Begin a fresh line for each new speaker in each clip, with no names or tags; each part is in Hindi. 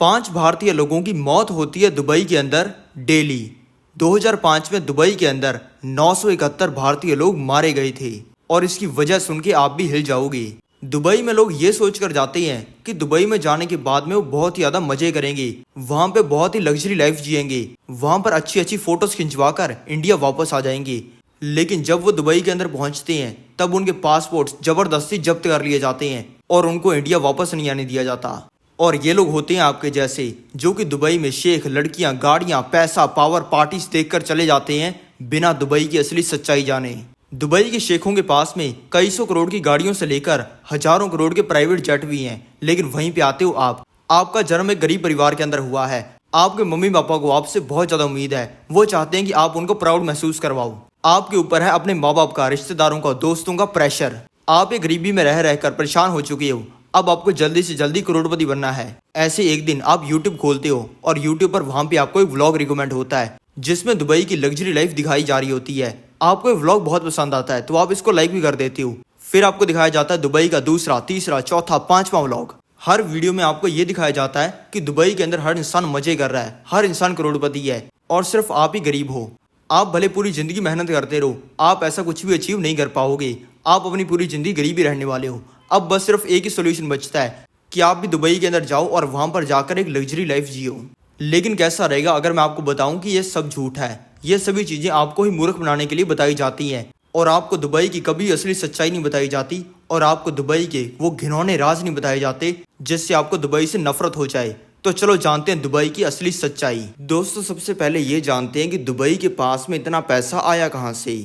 5 भारतीय लोगों की मौत होती है दुबई के अंदर डेली। 2005 में दुबई के अंदर 971 भारतीय लोग मारे गए थे और इसकी वजह सुन के आप भी हिल जाओगे। दुबई में लोग ये सोचकर जाते हैं कि दुबई में जाने के बाद में वो बहुत ही ज्यादा मजे करेंगे, वहां पे बहुत ही लग्जरी लाइफ जिएंगे, वहां पर अच्छी अच्छी फोटोज खिंचवाकर इंडिया वापस आ जाएंगे। लेकिन जब वो दुबई के अंदर पहुंचते हैं तब उनके पासपोर्ट जबरदस्ती जब्त कर लिए जाते हैं और उनको इंडिया वापस नहीं आने दिया जाता। और ये लोग होते हैं आपके जैसे, जो कि दुबई में शेख, लड़कियां, गाड़ियां, पैसा, पावर, पार्टीज देखकर चले जाते हैं बिना दुबई की असली सच्चाई जाने। दुबई के शेखों के पास में कई सौ करोड़ की गाड़ियों से लेकर हजारों करोड़ के प्राइवेट जेट भी हैं, लेकिन वहीं पे आते हो आप। आपका जन्म एक गरीब परिवार के अंदर हुआ है, आपके मम्मी पापा को आपसे बहुत ज्यादा उम्मीद है, वो चाहते हैं कि आप उनको प्राउड महसूस करवाओ। आपके ऊपर है अपने माँ बाप का, रिश्तेदारों का, दोस्तों का प्रेशर। आप एक गरीबी में रह रहकर परेशान हो चुके हो, अब आपको जल्दी से जल्दी करोड़पति बनना है। ऐसे एक दिन आप YouTube खोलते हो और YouTube पर वहां पे आपको एक व्लॉग रिकमेंड होता है जिसमें दुबई की लग्जरी लाइफ दिखाई जा रही होती है। आपको ये व्लॉग बहुत पसंद आता है तो आप इसको लाइक भी कर देते हो। फिर आपको दिखाया जाता है दुबई का दूसरा, तीसरा, चौथा, 5वां व्लॉग। हर वीडियो में आपको ये दिखाया जाता है कि दुबई के अंदर हर इंसान मजे कर रहा है, हर इंसान करोड़पति है और सिर्फ आप ही गरीब हो। आप भले पूरी जिंदगी मेहनत करते रहो, आप ऐसा कुछ भी अचीव नहीं कर पाओगे, आप अपनी पूरी जिंदगी गरीब ही रहने वाले हो। अब बस सिर्फ एक ही सोल्यूशन बचता है कि आप भी दुबई के अंदर जाओ और वहां पर जाकर एक लग्जरी लाइफ जियो। लेकिन कैसा रहेगा अगर मैं आपको बताऊं कि ये सब झूठ है, ये सभी चीजें आपको ही मूर्ख बनाने के लिए बताई जाती हैं और आपको दुबई की कभी असली सच्चाई नहीं बताई जाती और आपको दुबई के वो घिनौने राज नहीं बताए जाते जिससे आपको दुबई से नफरत हो जाए। तो चलो जानते हैं दुबई की असली सच्चाई। दोस्तों, सबसे पहले ये जानते हैं कि दुबई के पास में इतना पैसा आया कहाँ से।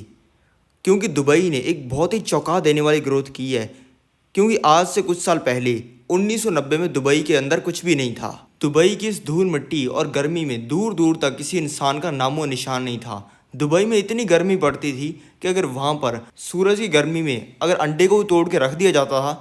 क्योंकि दुबई ने एक बहुत ही चौंका देने वाली ग्रोथ की है। क्योंकि आज से कुछ साल पहले 1990 में दुबई के अंदर कुछ भी नहीं था। दुबई की इस धूल मिट्टी और गर्मी में दूर दूर तक किसी इंसान का नामो निशान नहीं था। दुबई में इतनी गर्मी पड़ती थी कि अगर वहां पर सूरज की गर्मी में अगर अंडे को तोड़ के रख दिया जाता था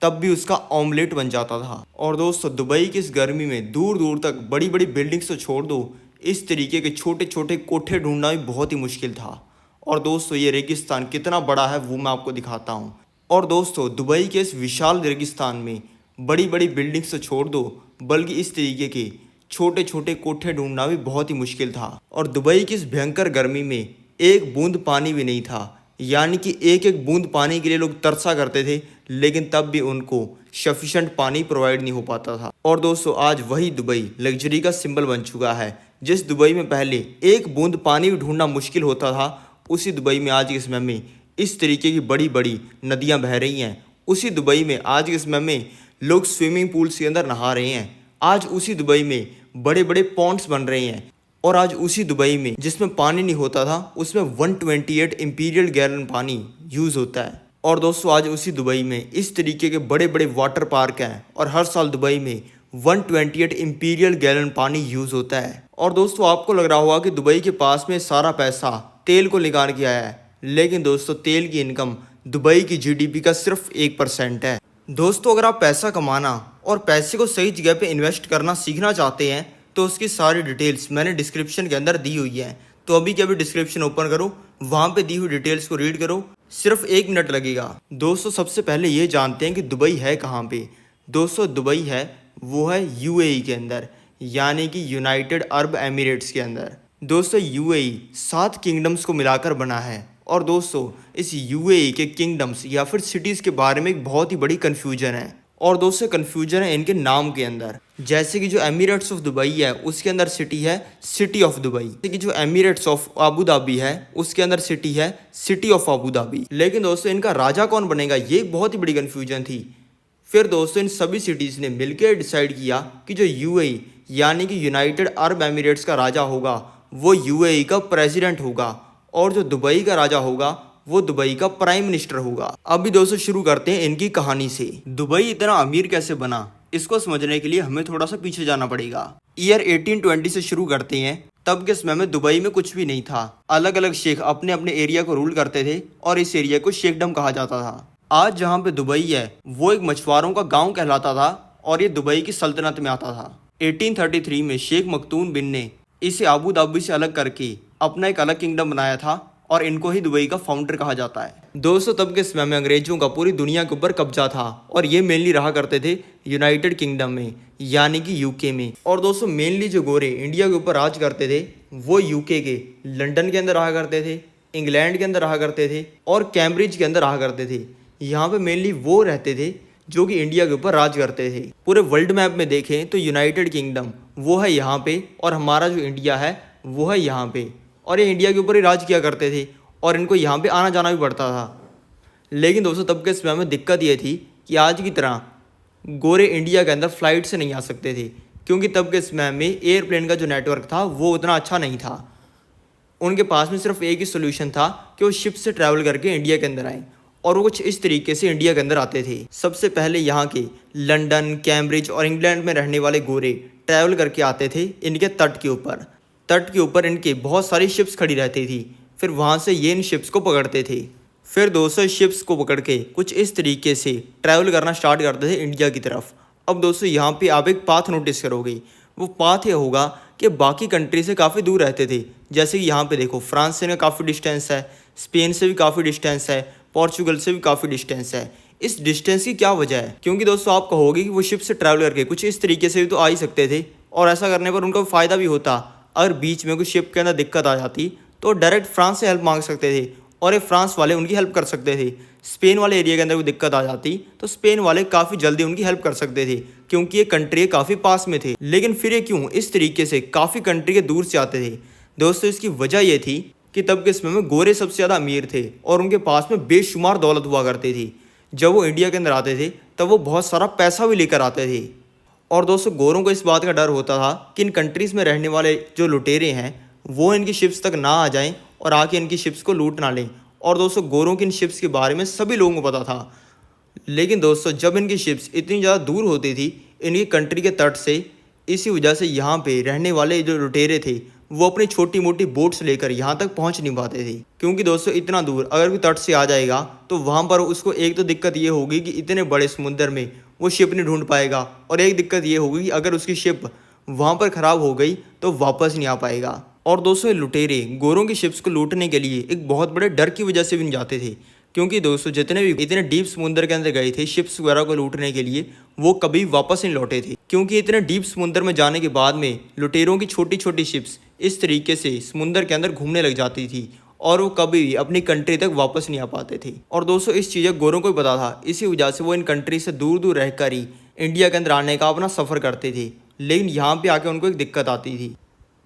तब भी उसका ऑमलेट बन जाता था। और दोस्तों, दुबई की इस गर्मी में दूर दूर तक बड़ी बड़ी बिल्डिंग्स तो छोड़ दो, इस तरीके के छोटे छोटे कोठे ढूंढना भी बहुत ही मुश्किल था। और दोस्तों, ये रेगिस्तान कितना बड़ा है वो मैं आपको दिखाता हूँ। और दोस्तों, दुबई के इस विशाल रेगिस्तान में बड़ी बड़ी बिल्डिंग्स तो छोड़ दो, बल्कि इस तरीके के छोटे छोटे कोठे ढूंढना भी बहुत ही मुश्किल था। और दुबई की इस भयंकर गर्मी में एक बूंद पानी भी नहीं था, यानी कि एक एक बूंद पानी के लिए लोग तरसा करते थे, लेकिन तब भी उनको सफिशिएंट पानी प्रोवाइड नहीं हो पाता था। और दोस्तों, आज वही दुबई लग्जरी का सिंबल बन चुका है। जिस दुबई में पहले एक बूंद पानी भी ढूंढना मुश्किल होता था, उसी दुबई में आज के समय में इस तरीके की बड़ी बड़ी नदियां बह रही हैं। उसी दुबई में आज के समय में लोग स्विमिंग पूल्स के अंदर नहा रहे हैं। आज उसी दुबई में बड़े बड़े पॉन्ड्स बन रहे हैं। और आज उसी दुबई में जिसमें पानी नहीं होता था उसमें 128 इंपीरियल गैलन पानी यूज होता है। और दोस्तों, आज उसी दुबई में इस तरीके के बड़े बड़े वाटर पार्क हैं और हर साल दुबई में 128 इंपीरियल गैलन पानी यूज होता है। और दोस्तों, आपको लग रहा होगा कि दुबई के पास में सारा पैसा तेल को निकाल के आया है, लेकिन दोस्तों, तेल की इनकम दुबई की जीडीपी का सिर्फ 1% है। दोस्तों, अगर आप पैसा कमाना और पैसे को सही जगह पे इन्वेस्ट करना सीखना चाहते हैं तो उसकी सारी डिटेल्स मैंने डिस्क्रिप्शन के अंदर दी हुई है। तो अभी के अभी डिस्क्रिप्शन ओपन करो, वहाँ पे दी हुई डिटेल्स को रीड करो, सिर्फ 1 मिनट लगेगा। दोस्तों, सबसे पहले ये जानते हैं कि दुबई है कहाँ पे। दोस्तों, दुबई है वो है यूएई के अंदर, यानी कि यूनाइटेड अरब एमिरेट्स के अंदर। दोस्तों, यूएई 7 किंगडम्स को मिलाकर बना है। और दोस्तों, इस यूएई के किंगडम्स या फिर सिटीज़ के बारे में एक बहुत ही बड़ी कन्फ्यूजन है। और दोस्तों, कन्फ्यूजन है इनके नाम के अंदर। जैसे कि जो एमिरेट्स ऑफ दुबई है उसके अंदर सिटी है सिटी ऑफ दुबई, जैसे कि जो एमिरेट्स ऑफ अबू धाबी है उसके अंदर सिटी है सिटी ऑफ अबू धाबी। लेकिन दोस्तों, इनका राजा कौन बनेगा ये एक बहुत ही बड़ी कन्फ्यूजन थी। फिर दोस्तों, इन सभी सिटीज़ ने मिलकर डिसाइड किया कि जो यूएई यानी कि यूनाइटेड अरब एमिरेट्स का राजा होगा वो यूएई का प्रेसिडेंट होगा और जो दुबई का राजा होगा वो दुबई का प्राइम मिनिस्टर होगा। अभी दोस्तों, शुरू करते हैं इनकी कहानी से। दुबई इतना अमीर कैसे बना, इसको समझने के लिए हमें थोड़ा सा पीछे जाना पड़ेगा। ईयर 1820 से शुरू करते हैं। तब के समय में दुबई में कुछ भी नहीं था। अलग अलग शेख अपने अपने एरिया को रूल करते थे और इस एरिया को शेखडम कहा जाता था। आज जहाँ पे दुबई है वो एक मछुआरों का गाँव कहलाता था और ये दुबई की सल्तनत में आता था। 1833 में शेख मखदूम बिन ने इसे अबू धाबी से अलग करके अपना एक अलग किंगडम बनाया था और इनको ही दुबई का फाउंडर कहा जाता है। दोस्तों तब के समय में अंग्रेजों का पूरी दुनिया के ऊपर कब्जा था और ये मेनली रहा करते थे यूनाइटेड किंगडम में, यानी कि यूके में। और दोस्तों मेनली जो गोरे इंडिया के ऊपर राज करते थे वो यूके के लंदन के अंदर रहा करते थे, इंग्लैंड के अंदर रहा करते थे और कैम्ब्रिज के अंदर रहा करते थे। यहाँ पे मेनली वो रहते थे जो कि इंडिया के ऊपर राज करते थे। पूरे वर्ल्ड मैप में देखें तो यूनाइटेड किंगडम वो है यहाँ पे और हमारा जो इंडिया है वो है यहाँ पे, और ये इंडिया के ऊपर ही राज किया करते थे और इनको यहाँ पे आना जाना भी पड़ता था। लेकिन दोस्तों तब के समय में दिक्कत ये थी कि आज की तरह गोरे इंडिया के अंदर फ्लाइट से नहीं आ सकते थे, क्योंकि तब के समय में एयरप्लेन का जो नेटवर्क था वो उतना अच्छा नहीं था। उनके पास में सिर्फ एक ही सोल्यूशन था कि वो शिप से ट्रैवल करके इंडिया के अंदर आए, और वो कुछ इस तरीके से इंडिया के अंदर आते थे। सबसे पहले यहाँ के लंदन, कैम्ब्रिज और इंग्लैंड में रहने वाले गोरे ट्रैवल करके आते थे इनके तट के ऊपर। तट के ऊपर इनके बहुत सारी शिप्स खड़ी रहती थी, फिर वहाँ से ये इन शिप्स को पकड़ते थे। फिर 200 शिप्स को पकड़ के कुछ इस तरीके से ट्रैवल करना स्टार्ट करते थे इंडिया की तरफ। अब दोस्तों यहाँ पे आप एक पाथ नोटिस करोगे, वो पाथ ये होगा कि बाकी कंट्री से काफ़ी दूर रहते थे। जैसे कि यहाँ पे देखो फ्रांस से काफ़ी डिस्टेंस है, स्पेन से भी काफ़ी डिस्टेंस है, पोर्चुगल से भी काफ़ी डिस्टेंस है। इस डिस्टेंस की क्या वजह है? क्योंकि दोस्तों आप कहोगे कि वो शिप से ट्रैवल करके कुछ इस तरीके से भी तो आ ही सकते थे, और ऐसा करने पर उनका फ़ायदा भी होता। अगर बीच में कुछ शिप के अंदर दिक्कत आ जाती तो डायरेक्ट फ्रांस से हेल्प मांग सकते थे और ये फ्रांस वाले उनकी हेल्प कर सकते थे। स्पेन वाले एरिया के अंदर कोई दिक्कत आ जाती तो स्पेन वाले काफ़ी जल्दी उनकी हेल्प कर सकते थे, क्योंकि ये कंट्री काफ़ी पास में थे। लेकिन फिर ये क्यों इस तरीके से काफ़ी कंट्री के दूर से आते थे? दोस्तों इसकी वजह ये थी कि तब के समय में गोरे सबसे ज़्यादा अमीर थे और उनके पास में बेशुमार दौलत हुआ करती थी। जब वो इंडिया के अंदर आते थे तब वो बहुत सारा पैसा भी लेकर आते थे। और दोस्तों गोरों को इस बात का डर होता था कि इन कंट्रीज़ में रहने वाले जो लुटेरे हैं वो इनकी शिप्स तक ना आ जाएं और आके इनकी शिप्स को लूट ना लें। और दोस्तों गोरों की इन शिप्स के बारे में सभी लोगों को पता था। लेकिन दोस्तों जब इनकी शिप्स इतनी ज़्यादा दूर होती थी इनकी कंट्री के तट से, इसी वजह से यहाँ पे रहने वाले जो लुटेरे थे वो अपनी छोटी मोटी बोट्स लेकर यहाँ तक पहुँच नहीं पाते थे। क्योंकि दोस्तों इतना दूर अगर कोई तट से आ जाएगा तो वहाँ पर उसको एक तो दिक्कत ये होगी कि इतने बड़े समुद्र में वो शिप नहीं ढूंढ पाएगा, और एक दिक्कत ये होगी कि अगर उसकी शिप वहाँ पर ख़राब हो गई तो वापस नहीं आ पाएगा। और दोस्तों लुटेरे गोरों की शिप्स को लूटने के लिए एक बहुत बड़े डर की वजह से भी नहीं जाते थे, क्योंकि दोस्तों जितने भी इतने डीप समुद्र के अंदर गए थे शिप्स वगैरह को लूटने के लिए वो कभी वापस नहीं लौटे थे। क्योंकि इतने डीप समुद्र में जाने के बाद में लुटेरों की छोटी छोटी शिप्स इस तरीके से समुद्र के अंदर घूमने लग जाती थी और वो कभी भी अपनी कंट्री तक वापस नहीं आ पाते थे। और दोस्तों इस चीज़ गोरों को भी पता था, इसी वजह से वो इन कंट्री से दूर दूर रहकर ही इंडिया के अंदर आने का अपना सफ़र करते थे। लेकिन यहाँ पे आके उनको एक दिक्कत आती थी।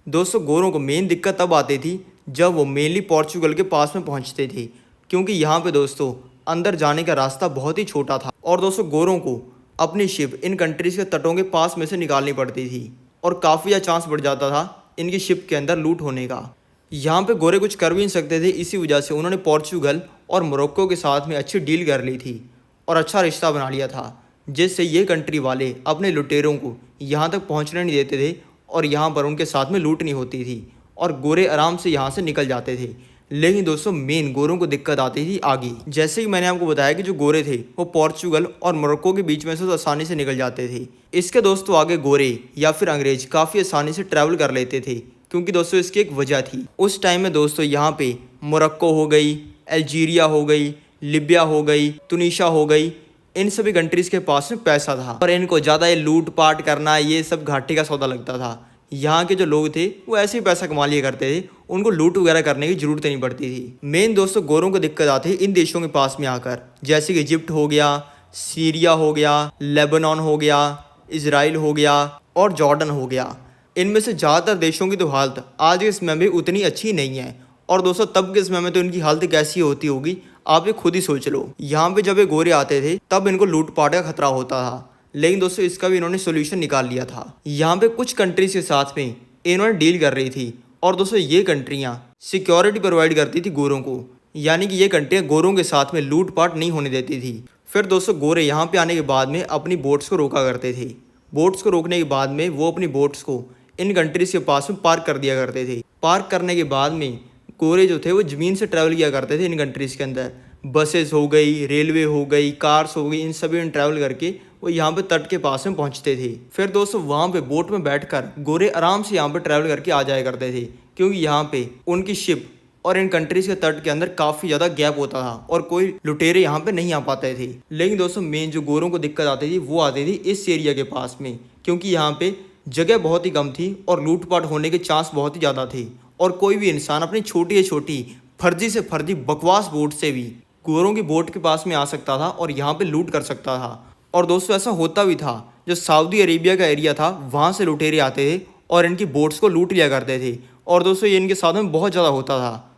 दोस्तों गोरों को मेन दिक्कत तब आती थी जब वो मेनली पोर्चुगल के पास में पहुँचते थे, क्योंकि यहाँ पे दोस्तों अंदर जाने का रास्ता बहुत ही छोटा था और दोस्तों गोरों को अपनी शिप इन कंट्रीज़ के तटों के पास में से निकालनी पड़ती थी और काफ़ी ज़्यादा चांस बढ़ जाता था इनकी शिप के अंदर लूट होने का। यहाँ पे गोरे कुछ कर भी नहीं सकते थे, इसी वजह से उन्होंने पोर्चुगल और मोरक्को के साथ में अच्छी डील कर ली थी और अच्छा रिश्ता बना लिया था, जिससे ये कंट्री वाले अपने लुटेरों को यहाँ तक पहुँचने नहीं देते थे और यहाँ पर उनके साथ में लूट नहीं होती थी और गोरे आराम से यहाँ से निकल जाते थे। लेकिन दोस्तों मेन गोरों को दिक्कत आती थी आगे। जैसे कि मैंने आपको बताया कि जो गोरे थे वो पोर्चुगल और मोरक्को के बीच में से तो आसानी से निकल जाते थे। इसके दोस्तों आगे गोरे या फिर अंग्रेज काफ़ी आसानी से ट्रैवल कर लेते थे, क्योंकि दोस्तों इसकी एक वजह थी। उस टाइम में दोस्तों यहाँ पे मोरक्को हो गई, अल्जीरिया हो गई, लिबिया हो गई, तुनीशा हो गई, इन सभी कंट्रीज़ के पास में पैसा था और इनको ज़्यादा ये लूट पाट करना ये सब घाटे का सौदा लगता था। यहाँ के जो लोग थे वो ऐसे ही पैसा कमा लिया करते थे, उनको लूट वगैरह करने की ज़रूरत नहीं पड़ती थी। मेन दोस्तों गोरों को दिक्कत आती है इन देशों के पास में आकर, जैसे कि इजिप्ट हो गया, सीरिया हो गया, लेबनान हो गया, इसराइल हो गया और जॉर्डन हो गया। इनमें से ज़्यादातर देशों की तो हालत आज के समय में उतनी अच्छी नहीं है। और दोस्तों तब के समय में तो इनकी हालत कैसी होती होगी आप ये खुद ही सोच लो। यहाँ पे जब ये गोरे आते थे तब इनको लूटपाट का खतरा होता था, लेकिन दोस्तों इसका भी इन्होंने सोल्यूशन निकाल लिया था। यहाँ पे कुछ कंट्रीज के साथ में इन्होंने डील कर रही थी और दोस्तों ये कंट्रियाँ सिक्योरिटी प्रोवाइड करती थी गोरों को, यानी कि ये कंट्रियाँ गोरों के साथ में लूटपाट नहीं होने देती थी। फिर दोस्तों गोरे यहाँ पे आने के बाद में अपनी बोट्स को रोका करते थे। बोट्स को रोकने के बाद में वो अपनी बोट्स को इन कंट्रीज़ के पास में पार्क कर दिया करते थे। पार्क करने के बाद में गोरे जो थे वो ज़मीन से ट्रैवल किया करते थे इन कंट्रीज़ के अंदर। बसेस हो गई, रेलवे हो गई, कार्स हो गई, इन सभी में ट्रैवल करके वो यहाँ पे तट के पास में पहुँचते थे। फिर दोस्तों वहाँ पे बोट में बैठकर गोरे आराम से यहाँ पे ट्रैवल करके आ जाया करते थे, क्योंकि यहाँ पे उनकी शिप और इन कंट्रीज के तट के अंदर काफ़ी ज़्यादा गैप होता था और कोई लुटेरे यहाँ पे नहीं आ पाते थे। लेकिन दोस्तों मेन जो गोरों को दिक्कत आती थी वो आती थी इस एरिया के पास में, क्योंकि यहाँ पे जगह बहुत ही कम थी और लूटपाट होने के चांस बहुत ही ज़्यादा थे और कोई भी इंसान अपनी छोटी से छोटी फर्जी से फर्जी बकवास बोट से भी गोरों की बोट के पास में आ सकता था और यहाँ पे लूट कर सकता था। और दोस्तों ऐसा होता भी था, जो सऊदी अरेबिया का एरिया था वहाँ से लुटेरे आते थे और इनकी बोट्स को लूट लिया करते थे। और दोस्तों ये इनके साथ में बहुत ज़्यादा होता था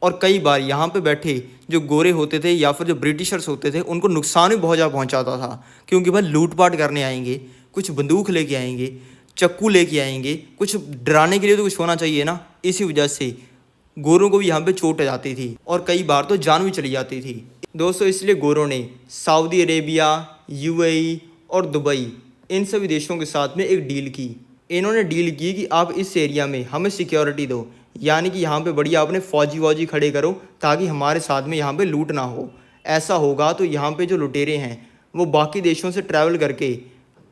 और कई बार यहाँ पे बैठे जो गोरे होते थे या फिर जो ब्रिटिशर्स होते थे उनको नुकसान भी बहुत ज़्यादा पहुँचाता था, क्योंकि भाई लूटपाट करने आएंगे, कुछ बंदूक लेके आएंगे, चक्कू लेके आएंगे, कुछ डराने के लिए तो कुछ होना चाहिए ना। इसी वजह से गोरों को भी यहाँ पे चोट आ जाती थी और कई बार तो जान भी चली जाती थी। दोस्तों इसलिए गोरों ने सऊदी अरेबिया, यूएई और दुबई इन सभी देशों के साथ में एक डील की। इन्होंने डील की कि आप इस एरिया में हमें सिक्योरिटी दो, यानी कि यहाँ पे बढ़िया अपने फौजी वौजी खड़े करो ताकि हमारे साथ में यहाँ पे लूट ना हो। ऐसा होगा तो यहाँ पे जो लुटेरे हैं वो बाकी देशों से ट्रैवल करके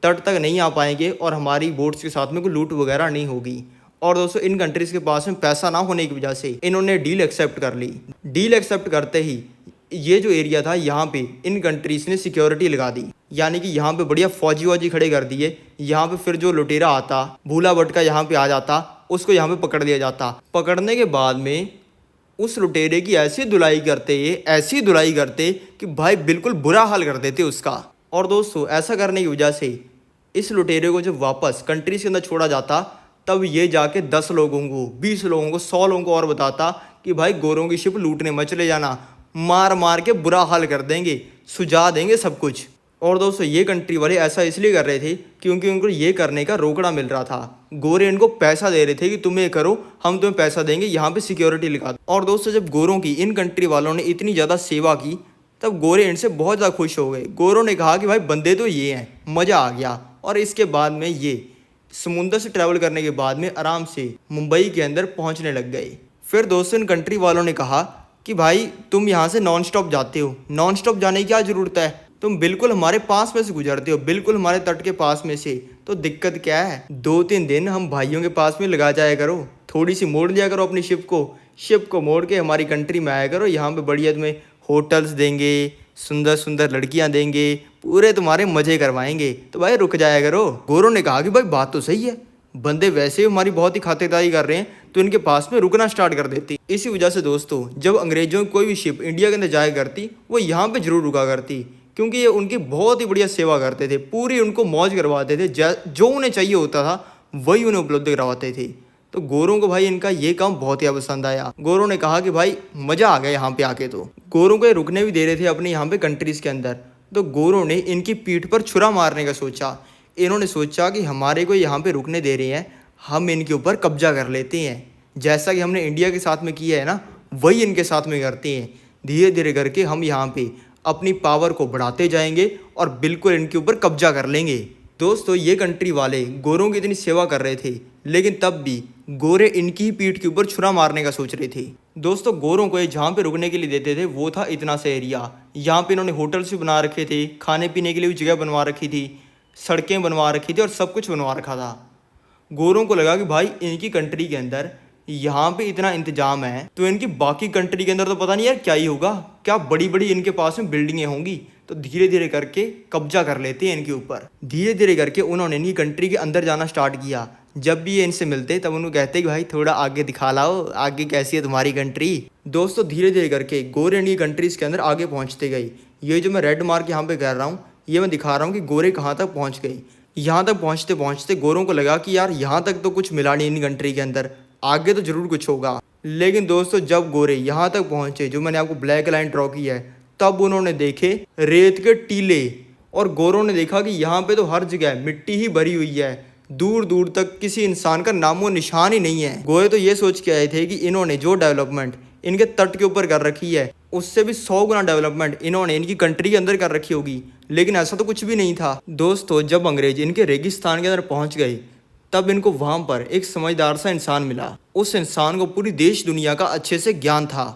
तट तक नहीं आ पाएंगे और हमारी बोट्स के साथ में कोई लूट वगैरह नहीं होगी। और दोस्तों इन कंट्रीज़ के पास में पैसा ना होने की वजह से इन्होंने डील एक्सेप्ट कर ली। डील एक्सेप्ट करते ही ये जो एरिया था यहाँ पे इन कंट्रीज़ ने सिक्योरिटी लगा दी, यानी कि यहाँ पे बढ़िया फौजी वौजी खड़े कर दिए। यहाँ पे फिर जो लुटेरा आता, भूला भटका यहाँ पे आ जाता, उसको यहाँ पे पकड़ लिया जाता। पकड़ने के बाद में उस लुटेरे की ऐसी धुलाई करते कि भाई बिल्कुल बुरा हाल कर देते उसका। और दोस्तों ऐसा करने की वजह से इस लुटेरे को जब वापस कंट्रीज के अंदर छोड़ा जाता तब ये जाके 10 लोगों को, 20 लोगों को, 100 लोगों को और बताता कि भाई गोरों की शिप लूटने मत चले जाना, मार मार के बुरा हाल कर देंगे, सुझा देंगे सब कुछ। और दोस्तों ये कंट्री वाले ऐसा इसलिए कर रहे थे क्योंकि उनको ये करने का रोकड़ा मिल रहा था। गोरे इनको पैसा दे रहे थे कि तुम ये करो, हम तुम्हें पैसा देंगे, यहाँ पे सिक्योरिटी लगा दो। और दोस्तों जब गोरों की इन कंट्री वालों ने इतनी ज़्यादा सेवा की तब गोरे इनसे बहुत ज़्यादा खुश हो गए। गोरों ने कहा कि भाई बंदे तो ये हैं, मज़ा आ गया। और इसके बाद में ये समुंदर से ट्रैवल करने के बाद में आराम से मुंबई के अंदर पहुंचने लग गए। फिर दोस्तों इन कंट्री वालों ने कहा कि भाई तुम यहाँ से नॉन स्टॉप जाते हो, नॉन स्टॉप जाने की क्या ज़रूरत है, तुम बिल्कुल हमारे पास में से गुजरते हो, बिल्कुल हमारे तट के पास में से, तो दिक्कत क्या है, 2-3 दिन हम भाइयों के पास में लगा जाया करो, थोड़ी सी मोड़ लिया करो अपनी शिप को मोड़ के हमारी कंट्री में आया करो। यहाँ पे बढ़िया तुम्हें होटल्स देंगे, सुंदर सुंदर लड़कियां देंगे, पूरे तुम्हारे मजे करवाएंगे, तो भाई रुक जाया करो। गोरों ने कहा कि भाई बात तो सही है, बंदे वैसे ही हमारी बहुत ही खातिरदारी कर रहे हैं तो इनके पास में रुकना स्टार्ट कर देती। इसी वजह से दोस्तों जब अंग्रेजों की कोई भी शिप इंडिया के अंदर जाया करती वो यहाँ पे जरूर रुका करती, क्योंकि ये उनकी बहुत ही बढ़िया सेवा करते थे, पूरी उनको मौज करवाते थे, जो उन्हें चाहिए होता था वही उन्हें उपलब्ध करवाते थे। तो गोरों को भाई इनका ये काम बहुत ही पसंद आया। गोरों ने कहा कि भाई मज़ा आ गया यहाँ पे आके। तो गोरों को ये रुकने भी दे रहे थे अपने यहाँ पे कंट्रीज़ के अंदर, तो गोरों ने इनकी पीठ पर छुरा मारने का सोचा। इन्होंने सोचा कि हमारे को यहाँ पे रुकने दे रहे हैं, हम इनके ऊपर कब्जा कर लेते हैं, जैसा कि हमने इंडिया के साथ में किया है ना वही इनके साथ में करते हैं। धीरे धीरे करके हम यहाँ पे अपनी पावर को बढ़ाते जाएंगे और बिल्कुल इनके ऊपर कब्जा कर लेंगे। दोस्तों ये कंट्री वाले गोरों की इतनी सेवा कर रहे थे, लेकिन तब भी गोरे इनकी ही पीठ के ऊपर छुरा मारने का सोच रहे थे। दोस्तों गोरों को ये जहाँ पे रुकने के लिए देते थे वो था इतना सा एरिया। यहाँ पे इन्होंने होटल्स भी बना रखे थे, खाने पीने के लिए भी जगह बनवा रखी थी, सड़कें बनवा रखी थी और सब कुछ बनवा रखा था। गोरों को लगा कि भाई इनकी कंट्री के अंदर यहाँ पे इतना इंतजाम है तो इनकी बाकी कंट्री के अंदर तो पता नहीं यार क्या ही होगा, क्या बड़ी बड़ी इनके पास में बिल्डिंगें होंगी। तो धीरे धीरे करके कब्जा कर लेते हैं इनके ऊपर। धीरे धीरे करके उन्होंने इनकी कंट्री के अंदर जाना स्टार्ट किया। जब भी ये इनसे मिलते तब उनको कहते कि भाई थोड़ा आगे दिखा लाओ, आगे कैसी है तुम्हारी कंट्री। दोस्तों धीरे धीरे करके गोरे इनकी कंट्रीज के अंदर आगे पहुँचते गए। ये जो मैं रेड मार्क यहाँ पे कर रहा हूँ ये मैं दिखा रहा हूँ कि गोरे कहाँ तक पहुँच गए। यहाँ तक पहुँचते पहुँचते गोरों को लगा कि यार यहाँ तक तो कुछ मिला नहीं इन कंट्री के अंदर, आगे तो जरूर कुछ होगा। लेकिन दोस्तों जब गोरे यहाँ तक पहुँचे, जो मैंने आपको ब्लैक लाइन ड्रॉ की है, तब उन्होंने देखे रेत के टीले और गोरों ने देखा कि यहाँ पे तो हर जगह मिट्टी ही भरी हुई है, दूर दूर तक किसी इंसान का नामो निशान ही नहीं है। गोरे तो ये सोच के आए थे कि इन्होंने जो डेवलपमेंट इनके तट के ऊपर कर रखी है उससे भी 100 गुना डेवलपमेंट इन्होंने इनकी कंट्री के अंदर कर रखी होगी, लेकिन ऐसा तो कुछ भी नहीं था। दोस्तों जब अंग्रेज इनके रेगिस्तान के अंदर पहुंच गए तब इनको वहां पर एक समझदार सा इंसान मिला। उस इंसान को पूरी देश दुनिया का अच्छे से ज्ञान था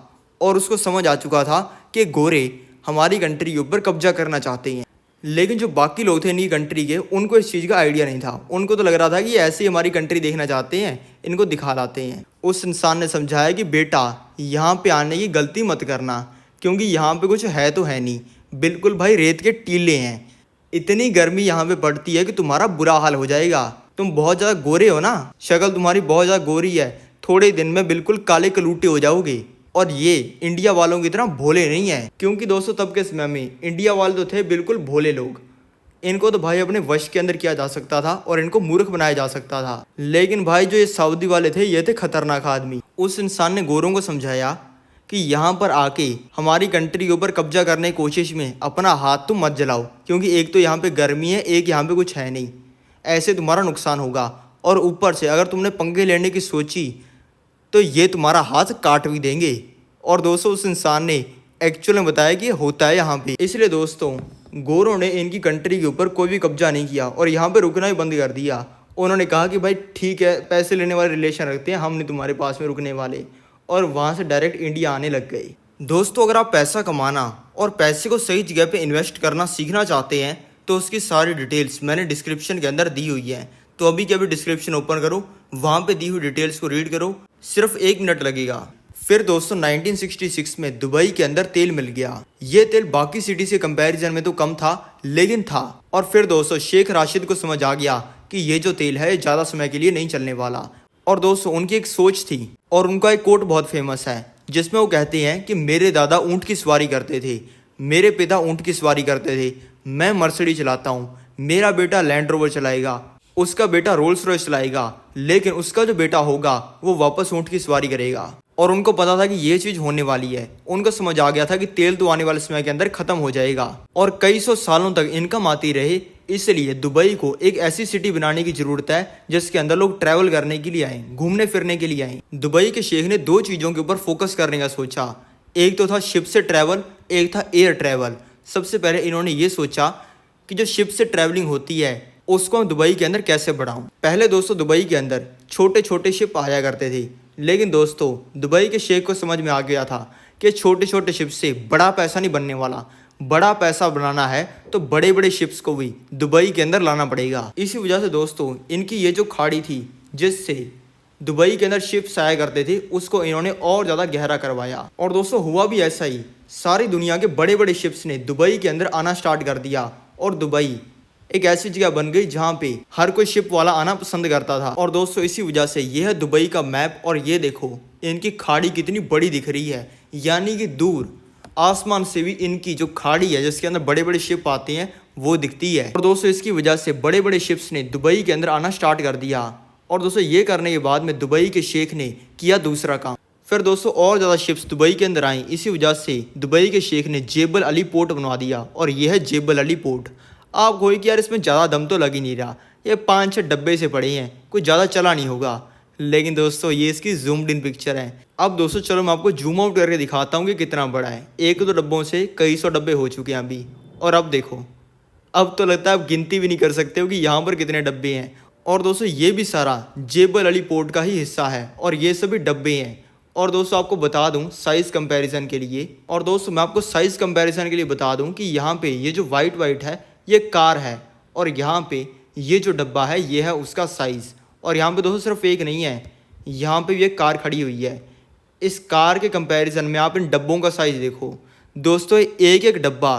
और उसको समझ आ चुका था कि गोरे हमारी कंट्री के ऊपर कब्जा करना चाहते हैं। लेकिन जो बाकी लोग थे इनकी कंट्री के, उनको इस चीज़ का आइडिया नहीं था। उनको तो लग रहा था कि ऐसे ही हमारी कंट्री देखना चाहते हैं, इनको दिखा लाते हैं। उस इंसान ने समझाया कि बेटा यहाँ पे आने की गलती मत करना, क्योंकि यहाँ पे कुछ है तो है नहीं, बिल्कुल भाई रेत के टीले हैं। इतनी गर्मी यहाँ पे पड़ती है कि तुम्हारा बुरा हाल हो जाएगा। तुम बहुत ज़्यादा गोरे हो ना, शक्ल तुम्हारी बहुत ज़्यादा गोरी है, थोड़े दिन में बिल्कुल काले कलूटे हो जाओगे। और ये इंडिया वालों की तरह भोले नहीं है, क्योंकि दोस्तों तब के समय में इंडिया वाले तो थे बिल्कुल भोले लोग। इनको तो भाई अपने वश के अंदर किया जा सकता था और इनको मूर्ख बनाया जा सकता था। लेकिन भाई जो ये सऊदी वाले थे, ये थे खतरनाक आदमी। उस इंसान ने गोरों को समझाया कि यहाँ पर आके हमारी कंट्री के ऊपर कब्जा करने की कोशिश में अपना हाथ तुम मत जलाओ, क्योंकि एक तो यहाँ पे गर्मी है, एक यहाँ पे कुछ है नहीं, ऐसे तुम्हारा नुकसान होगा। और ऊपर से अगर तुमने पंगे लेने की सोची तो ये तुम्हारा हाथ काट भी देंगे। और दोस्तों उस इंसान ने एक्चुअल में बताया कि ये होता है यहाँ पे। इसलिए दोस्तों गोरों ने इनकी कंट्री के ऊपर कोई भी कब्जा नहीं किया और यहाँ पे रुकना ही बंद कर दिया। उन्होंने कहा कि भाई ठीक है, पैसे लेने वाले रिलेशन रखते हैं, हम नहीं तुम्हारे पास में रुकने वाले। और वहाँ से डायरेक्ट इंडिया आने लग गए। दोस्तों अगर आप पैसा कमाना और पैसे को सही जगह पे इन्वेस्ट करना सीखना चाहते हैं तो उसकी सारी डिटेल्स मैंने डिस्क्रिप्शन के अंदर दी हुई है। तो अभी के अभी डिस्क्रिप्शन ओपन करो, वहाँ पे दी हुई डिटेल्स को रीड करो, सिर्फ 1 मिनट लगेगा। फिर दोस्तों 1966 में दुबई के अंदर तेल मिल गया। ये तेल बाकी सिटी से कंपैरिजन में तो कम था, लेकिन था। और फिर दोस्तों शेख राशिद को समझ आ गया कि ये जो तेल है ज़्यादा समय के लिए नहीं चलने वाला। और दोस्तों उनकी एक सोच थी और उनका एक कोट बहुत फेमस है, जिसमें वो कहते हैं कि मेरे दादा ऊँट की सवारी करते थे, मेरे पिता ऊँट की सवारी करते थे, मैं मर्सिडीज चलाता हूँ, मेरा बेटा लैंड रोवर चलाएगा, उसका बेटा रोल्स रॉयस चलाएगा, लेकिन उसका जो बेटा होगा वो वापस ऊँट की सवारी करेगा। और उनको पता था कि ये चीज़ होने वाली है। उनको समझ आ गया था कि तेल तो आने वाले समय के अंदर ख़त्म हो जाएगा और कई सौ सालों तक इनकम आती रहे। इसलिए दुबई को एक ऐसी सिटी बनाने की ज़रूरत है जिसके अंदर लोग ट्रैवल करने के लिए आए, घूमने फिरने के लिए आए। दुबई के शेख ने 2 चीज़ों के ऊपर फोकस करने का सोचा। एक तो था शिप से ट्रैवल, एक था एयर ट्रैवल। सबसे पहले इन्होंने ये सोचा कि जो शिप से ट्रैवलिंग होती है उसको हम दुबई के अंदर कैसे बढ़ाऊं। पहले दोस्तों दुबई के अंदर छोटे छोटे शिप आया करते थे, लेकिन दोस्तों दुबई के शेख को समझ में आ गया था कि छोटे छोटे शिप से बड़ा पैसा नहीं बनने वाला। बड़ा पैसा बनाना है तो बड़े बड़े शिप्स को भी दुबई के अंदर लाना पड़ेगा। इसी वजह से दोस्तों इनकी ये जो खाड़ी थी जिससे दुबई के अंदर शिप्स आया करते थे, उसको इन्होंने और ज़्यादा गहरा करवाया। और दोस्तों हुआ भी ऐसा ही, सारी दुनिया के बड़े बड़े शिप्स ने दुबई के अंदर आना स्टार्ट कर दिया और दुबई एक ऐसी जगह बन गई जहाँ पे हर कोई शिप वाला आना पसंद करता था। और दोस्तों इसी वजह से यह है दुबई का मैप। और ये देखो इनकी खाड़ी कितनी बड़ी दिख रही है, यानी कि दूर आसमान से भी इनकी जो खाड़ी है जिसके अंदर बड़े बड़े शिप आते हैं वो दिखती है। और दोस्तों इसकी वजह से बड़े बड़े शिप्स ने दुबई के अंदर आना स्टार्ट कर दिया। और दोस्तों ये करने के बाद में दुबई के शेख ने किया दूसरा काम। फिर दोस्तों और ज़्यादा शिप्स दुबई के अंदर आई। इसी वजह से दुबई के शेख ने जेबल अली पोर्ट बनवा दिया और यह है जेबल अली पोर्ट। आप कोई कि यार इसमें ज़्यादा दम तो लग ही नहीं रहा, ये 5-6 डब्बे से पड़े हैं, कुछ ज़्यादा चला नहीं होगा। लेकिन दोस्तों ये इसकी जूम्ड इन पिक्चर है। अब दोस्तों चलो मैं आपको जूम आउट करके दिखाता हूँ कि कितना बड़ा है। 1-2 डब्बों से कई सौ डब्बे हो चुके हैं अभी। और अब देखो, अब तो लगता है आप गिनती भी नहीं कर सकते हो कि यहाँ पर कितने डब्बे हैं। और दोस्तों ये भी सारा जेबल अली पोर्ट का ही हिस्सा है और ये सभी डब्बे हैं। और दोस्तों आपको बता दूं साइज़ कंपैरिजन के लिए, और दोस्तों मैं आपको साइज़ कंपैरिजन के लिए बता दूं कि यहाँ पे ये जो वाइट है ये कार है और यहाँ पे ये जो डब्बा है ये है उसका साइज़। और यहाँ पे दोस्तों सिर्फ एक नहीं है, यहाँ पे भी एक कार खड़ी हुई है। इस कार के कंपैरिजन में आप इन डब्बों का साइज़ देखो दोस्तों, एक एक डब्बा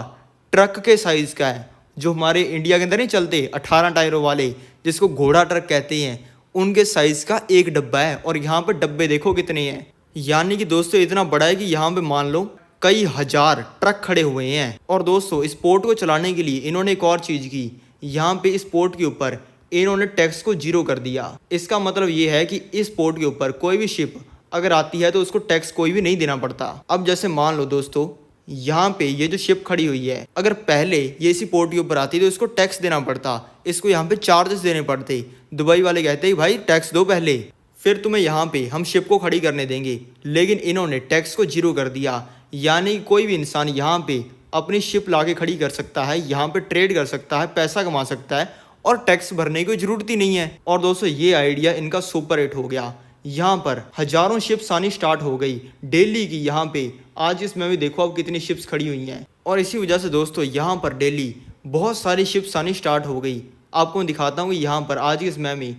ट्रक के साइज़ का है। जो हमारे इंडिया के अंदर नहीं चलते 18 टायरों वाले जिसको घोड़ा ट्रक कहते हैं, उनके साइज़ का एक डब्बा है। और यहाँ पर डब्बे देखो कितने हैं, यानी कि दोस्तों इतना बड़ा है कि यहाँ पे मान लो कई हजार ट्रक खड़े हुए हैं। और दोस्तों इस पोर्ट को चलाने के लिए इन्होंने एक और चीज़ की, यहाँ पे इस पोर्ट के ऊपर इन्होंने टैक्स को 0 कर दिया। इसका मतलब ये है कि इस पोर्ट के ऊपर कोई भी शिप अगर आती है तो उसको टैक्स कोई भी नहीं देना पड़ता। अब जैसे मान लो दोस्तों यहाँ पे ये जो शिप खड़ी हुई है, अगर पहले ये इसी पोर्ट के ऊपर आती तो इसको टैक्स देना पड़ता, इसको यहाँ पे चार्जेस देने पड़ते। दुबई वाले कहते हैं भाई टैक्स दो पहले, फिर तुम्हें यहाँ पे हम शिप को खड़ी करने देंगे। लेकिन इन्होंने टैक्स को 0 कर दिया, यानी कोई भी इंसान यहाँ पे अपनी शिप लाके खड़ी कर सकता है, यहाँ पे ट्रेड कर सकता है, पैसा कमा सकता है और टैक्स भरने की ज़रूरत ही नहीं है। और दोस्तों ये आइडिया इनका सुपर हिट हो गया। यहाँ पर हज़ारों शिप्स आनी स्टार्ट हो गई डेली की। यहाँ पे आज इसमें भी देखो अब कितनी शिप्स खड़ी हुई हैं। और इसी वजह से दोस्तों यहाँ पर डेली बहुत सारी शिप्स आनी स्टार्ट हो गई। आपको मैं दिखाता हूँ कि यहाँ पर आज के समय में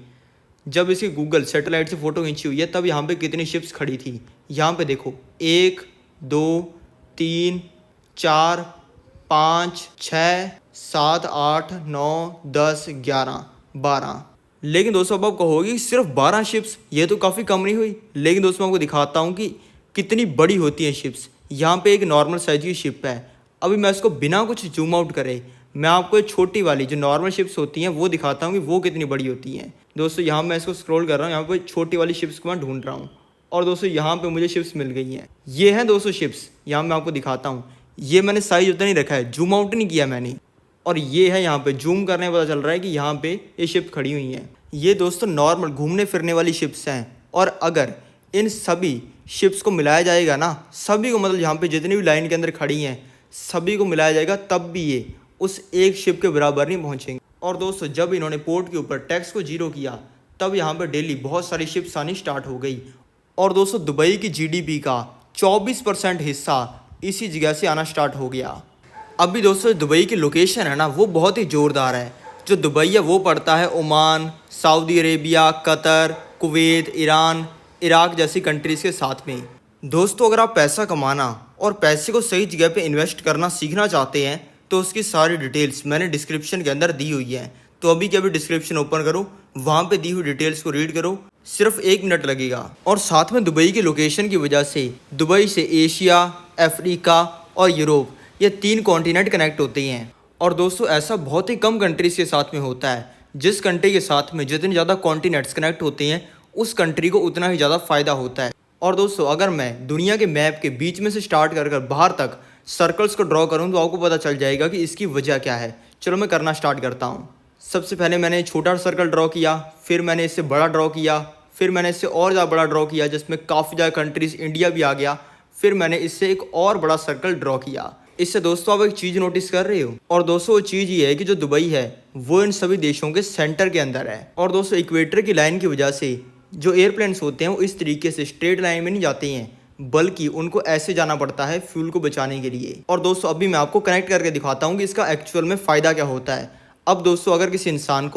जब इसकी गूगल सैटेलाइट से फ़ोटो खींची हुई है तब यहाँ पे कितनी शिप्स खड़ी थी। यहाँ पे देखो 1 2 3 4 5 6 7 8 9 10 11 12। लेकिन दोस्तों अब आप कहोगे कि सिर्फ 12 शिप्स, ये तो काफ़ी कम नहीं हुई। लेकिन दोस्तों मैं आपको दिखाता हूँ कि कितनी बड़ी होती हैं शिप्स। यहाँ पे एक नॉर्मल साइज की शिप है। अभी मैं इसको बिना कुछ जूम आउट करे मैं आपको एक छोटी वाली जो नॉर्मल शिप्स होती हैं वो दिखाता हूँ कि वो कितनी बड़ी होती हैं। दोस्तों यहाँ मैं इसको स्क्रॉल कर रहा हूँ, यहाँ पे छोटी वाली शिप्स को मैं ढूंढ रहा हूँ और दोस्तों यहाँ पे मुझे शिप्स मिल गई हैं। ये हैं दोस्तों शिप्स, यहाँ मैं आपको दिखाता हूँ। ये मैंने साइज उतना नहीं रखा है, जूम आउट नहीं किया मैंने। और ये है यहाँ पे जूम करने पता चल रहा है कि यहाँ पे ये शिप खड़ी हुई हैं। ये दोस्तों नॉर्मल घूमने फिरने वाली शिप्स हैं। और अगर इन सभी शिप्स को मिलाया जाएगा ना, सभी को, मतलब यहाँ पे जितनी भी लाइन के अंदर खड़ी हैं सभी को मिलाया जाएगा तब भी ये उस एक शिप के बराबर नहीं पहुँचेंगे। और दोस्तों जब इन्होंने पोर्ट के ऊपर टैक्स को जीरो किया तब यहाँ पर डेली बहुत सारी शिप्स आनी स्टार्ट हो गई। और दोस्तों दुबई की जीडीपी का 24% हिस्सा इसी जगह से आना स्टार्ट हो गया। अभी दोस्तों दुबई की लोकेशन है ना वो बहुत ही ज़ोरदार है। जो दुबई है वो पड़ता है Oman, Saudi Arabia, Qatar, Kuwait, Iran, Iraq जैसी कंट्रीज़ के साथ में। दोस्तों अगर आप पैसा कमाना और पैसे को सही जगह पे इन्वेस्ट करना सीखना चाहते हैं तो उसकी सारी डिटेल्स मैंने डिस्क्रिप्शन के अंदर दी हुई है। तो अभी के अभी डिस्क्रिप्शन ओपन करो, वहाँ पे दी हुई डिटेल्स को रीड करो, सिर्फ 1 मिनट लगेगा। और साथ में दुबई की लोकेशन की वजह से दुबई से एशिया, अफ्रीका और यूरोप ये 3 कॉन्टिनेंट कनेक्ट होते हैं। और दोस्तों ऐसा बहुत ही कम कंट्रीज़ के साथ में होता है। जिस कंट्री के साथ में जितने ज़्यादा कॉन्टिनेंट्स कनेक्ट होते हैं उस कंट्री को उतना ही ज़्यादा फ़ायदा होता है। और दोस्तों अगर मैं दुनिया के मैप के बीच में से स्टार्ट कर बाहर तक सर्कल्स को ड्रॉ करूँ तो आपको पता चल जाएगा कि इसकी वजह क्या है। चलो मैं करना स्टार्ट करता हूँ। सबसे पहले मैंने छोटा सर्कल ड्रॉ किया, फिर मैंने इससे बड़ा ड्रॉ किया, फिर मैंने इससे और ज़्यादा बड़ा ड्रॉ किया जिसमें काफ़ी ज़्यादा कंट्रीज़, इंडिया भी आ गया। फिर मैंने इससे एक और बड़ा सर्कल ड्रॉ किया। इससे दोस्तों आप एक चीज़ नोटिस कर रहे हो। और दोस्तों वो चीज़ ये है कि जो दुबई है वो इन सभी देशों के सेंटर के अंदर है। और दोस्तों इक्वेटर की लाइन की वजह से जो एयरप्लेन्स होते हैं वो इस तरीके से स्ट्रेट लाइन में नहीं जाते हैं बल्कि उनको ऐसे जाना पड़ता है फ्यूल को बचाने के लिए। और दोस्तों अभी मैं आपको कनेक्ट करके दिखाता हूँ कि इसका एक्चुअल में फ़ायदा क्या होता है। अब दोस्तों अगर किसी इंसान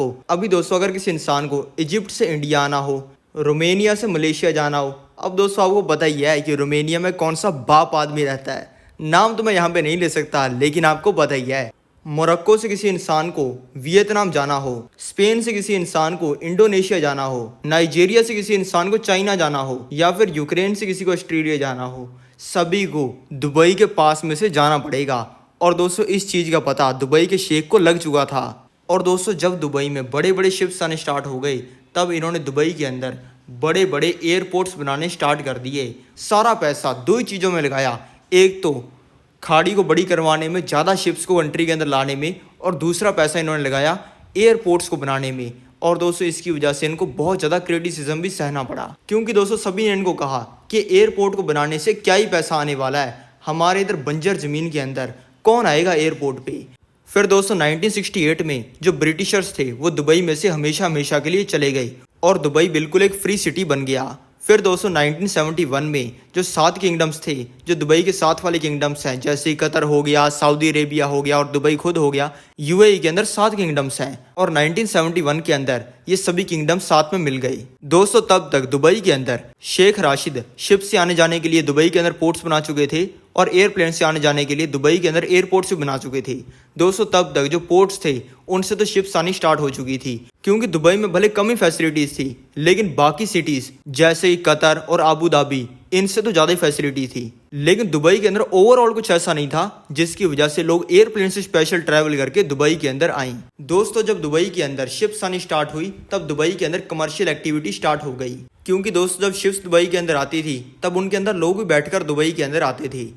को इजिप्ट से इंडिया आना हो, रोमेनिया से मलेशिया जाना हो, अब दोस्तों आपको पता ही है कि रोमेनिया में कौन सा बाप आदमी रहता है। नाम तो मैं यहाँ पे नहीं ले सकता लेकिन आपको पता ही है। मोरक्को से किसी इंसान को वियतनाम जाना हो, स्पेन से किसी इंसान को इंडोनेशिया जाना हो, नाइजीरिया से किसी इंसान को चाइना जाना हो या फिर यूक्रेन से किसी को ऑस्ट्रेलिया जाना हो, सभी को दुबई के पास में से जाना पड़ेगा। और दोस्तों इस चीज़ का पता दुबई के शेख को लग चुका था। और दोस्तों जब दुबई में बड़े बड़े शिप्स आने स्टार्ट हो गए तब इन्होंने दुबई के अंदर बड़े बड़े एयरपोर्ट्स बनाने स्टार्ट कर दिए। सारा पैसा 2 ही चीज़ों में लगाया, एक तो खाड़ी को बड़ी करवाने में, ज़्यादा शिप्स को कंट्री के अंदर लाने में, और दूसरा पैसा इन्होंने लगाया एयरपोर्ट्स को बनाने में। और दोस्तों इसकी वजह से इनको बहुत ज़्यादा क्रिटिसिज्म भी सहना पड़ा क्योंकि दोस्तों सभी ने इनको कहा कि एयरपोर्ट को बनाने से क्या ही पैसा आने वाला है, हमारे इधर बंजर ज़मीन के अंदर कौन आएगा एयरपोर्ट पे। फिर दोस्तों 1968 में जो ब्रिटिशर्स थे वो दुबई में से हमेशा हमेशा के लिए चले गए और दुबई बिल्कुल एक फ्री सिटी बन गया। फिर दोस्तों 1971 में जो 7 किंगडम्स थे, जो दुबई के साथ वाले किंगडम्स हैं, जैसे कतर हो गया, सऊदी अरेबिया हो गया और दुबई खुद हो गया, यूएई के अंदर 7 किंगडम्स हैं और 1971 के अंदर ये सभी किंगडम्स साथ में मिल गए। दोस्तों तब तक दुबई के अंदर शेख राशिद शिप से आने जाने के लिए दुबई के अंदर पोर्ट्स बना चुके थे और एयरप्लेन से आने जाने के लिए दुबई के अंदर एयरपोर्ट्स भी बना चुके थे। दोस्तों तब तक जो पोर्ट्स थे उनसे तो शिप्स आनी स्टार्ट हो चुकी थी क्योंकि दुबई में भले कम ही फैसिलिटीज़ थी लेकिन बाकी सिटीज़ जैसे कतर और आबू धाबी इनसे तो ज़्यादा ही फैसिलिटी थी। लेकिन दुबई के अंदर ओवरऑल कुछ ऐसा नहीं था जिसकी वजह से लोग एयरप्लेन से स्पेशल ट्रैवल करके दुबई के अंदर आए। दोस्तों जब दुबई के अंदर शिप्स आनी स्टार्ट हुई तब दुबई के अंदर कमर्शियल एक्टिविटी स्टार्ट हो गई क्योंकि दोस्तों जब शिप्स दुबई के अंदर आती थी तब उनके अंदर लोग भी बैठकर दुबई के अंदर आते थे।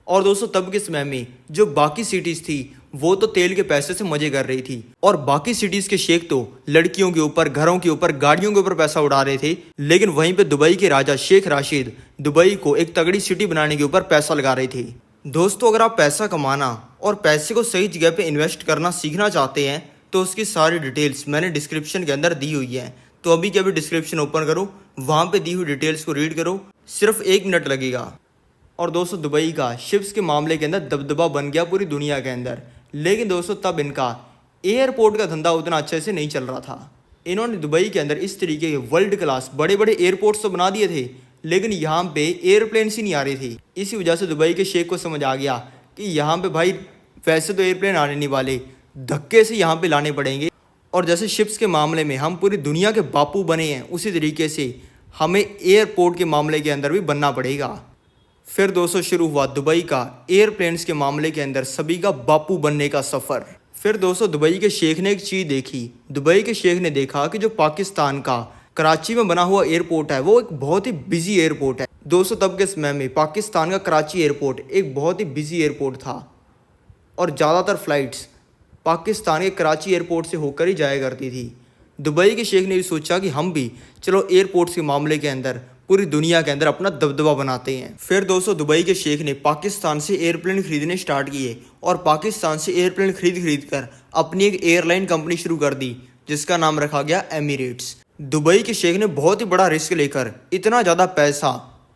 और दोस्तों तब के समय में जो बाकी सिटीज़ थी वो तो तेल के पैसे से मजे कर रही थी और बाकी सिटीज़ के शेख तो लड़कियों के ऊपर, घरों के ऊपर, गाड़ियों के ऊपर पैसा उड़ा रहे थे। लेकिन वहीं पे दुबई के राजा शेख राशिद दुबई को एक तगड़ी सिटी बनाने के ऊपर पैसा लगा रहे थे। दोस्तों अगर आप पैसा कमाना और पैसे को सही जगह पे इन्वेस्ट करना सीखना चाहते हैं तो उसकी सारी डिटेल्स मैंने डिस्क्रिप्शन के अंदर दी हुई है। तो अभी के अभी डिस्क्रिप्शन ओपन करो, वहाँ पे दी हुई डिटेल्स को रीड करो, सिर्फ 1 मिनट लगेगा। और दोस्तों दुबई का शिप्स के मामले के अंदर दबदबा बन गया पूरी दुनिया के अंदर। लेकिन दोस्तों तब इनका एयरपोर्ट का धंधा उतना अच्छे से नहीं चल रहा था। इन्होंने दुबई के अंदर इस तरीके के वर्ल्ड क्लास बड़े बड़े एयरपोर्ट्स तो बना दिए थे, लेकिन यहाँ पे एयरप्लेन ही नहीं आ रही थी। इसी वजह से दुबई के शेख को समझ आ गया कि यहाँ पे भाई वैसे तो एयरप्लेन आने नहीं वाले, धक्के से यहाँ पे लाने पड़ेंगे। और जैसे शिप्स के मामले में हम पूरी दुनिया के बापू बने हैं, उसी तरीके से हमें एयरपोर्ट के मामले के अंदर भी बनना पड़ेगा। फिर दोस्तों शुरू हुआ दुबई का एयरप्लेन्स के मामले के अंदर सभी का बापू बनने का सफ़र। फिर दोस्तों दुबई के शेख ने एक चीज़ देखी। दुबई के शेख ने देखा कि जो पाकिस्तान का कराची में बना हुआ एयरपोर्ट है वो एक बहुत ही बिजी एयरपोर्ट है। दोस्तों तब के समय में पाकिस्तान का कराची एयरपोर्ट एक बहुत ही बिजी एयरपोर्ट था और ज़्यादातर फ़्लाइट्स पाकिस्तान के कराची एयरपोर्ट से होकर ही जाया करती थी। दुबई के शेख ने भी सोचा कि हम भी चलो एयरपोर्ट्स के मामले के अंदर पूरी दुनिया के अंदर अपना दबदबा बनाते हैं। फिर दोस्तों दुबई के शेख ने पाकिस्तान से एयरप्लेन खरीदने स्टार्ट किए और पाकिस्तान से एयरप्लेन खरीद कर अपनी एक एयरलाइन कंपनी शुरू कर दी जिसका नाम रखा गया एमिरेट्स। दुबई के शेख ने बहुत ही बड़ा रिस्क लेकर इतना ज़्यादा पैसा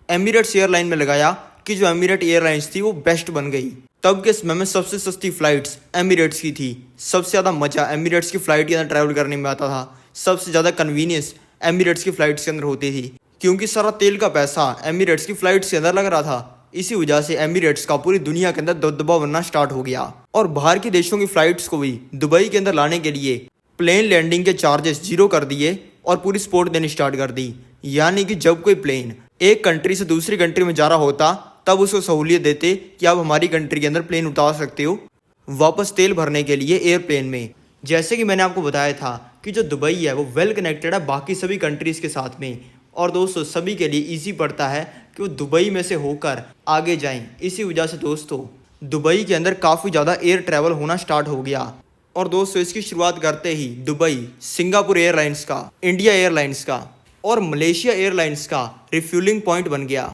एमिरेट्स एयरलाइन में लगाया कि जो एमिरेट एयरलाइंस थी वो बेस्ट बन गई। तब के समय में सबसे सस्ती फ़्लाइट्स एमिरेट्स की थी, सबसे ज़्यादा मज़ा एमिरेट्स की फ़्लाइट के अंदर ट्रैवल करने में आता था, सबसे ज़्यादा कन्वीनियंस एमिरेट्स की फ़्लाइट्स के अंदर होती थी क्योंकि सारा तेल का पैसा एमिरेट्स की फ़्लाइट्स के अंदर लग रहा था। इसी वजह से एमिरेट्स का पूरी दुनिया के अंदर दबदबा बनना स्टार्ट हो गया और बाहर के देशों की फ़्लाइट्स को भी दुबई के अंदर लाने के लिए प्लेन लैंडिंग के चार्जेस 0 कर दिए और पूरी सपोर्ट देनी स्टार्ट कर दी। यानी कि जब कोई प्लेन एक कंट्री से दूसरी कंट्री में जा रहा होता तब उसको सहूलियत देते कि आप हमारी कंट्री के अंदर प्लेन उतार सकते हो वापस तेल भरने के लिए एयरप्लेन में। जैसे कि मैंने आपको बताया था कि जो दुबई है वो वेल कनेक्टेड है बाकी सभी कंट्रीज़ के साथ में और दोस्तों सभी के लिए ईजी पड़ता है कि वो दुबई में से होकर आगे जाएं। इसी वजह से दोस्तों दुबई के अंदर काफ़ी ज़्यादा एयर ट्रैवल होना स्टार्ट हो गया और दोस्तों इसकी शुरुआत करते ही दुबई सिंगापुर एयरलाइंस का, इंडिया एयरलाइंस का और मलेशिया एयरलाइंस का रिफ्यूलिंग पॉइंट बन गया।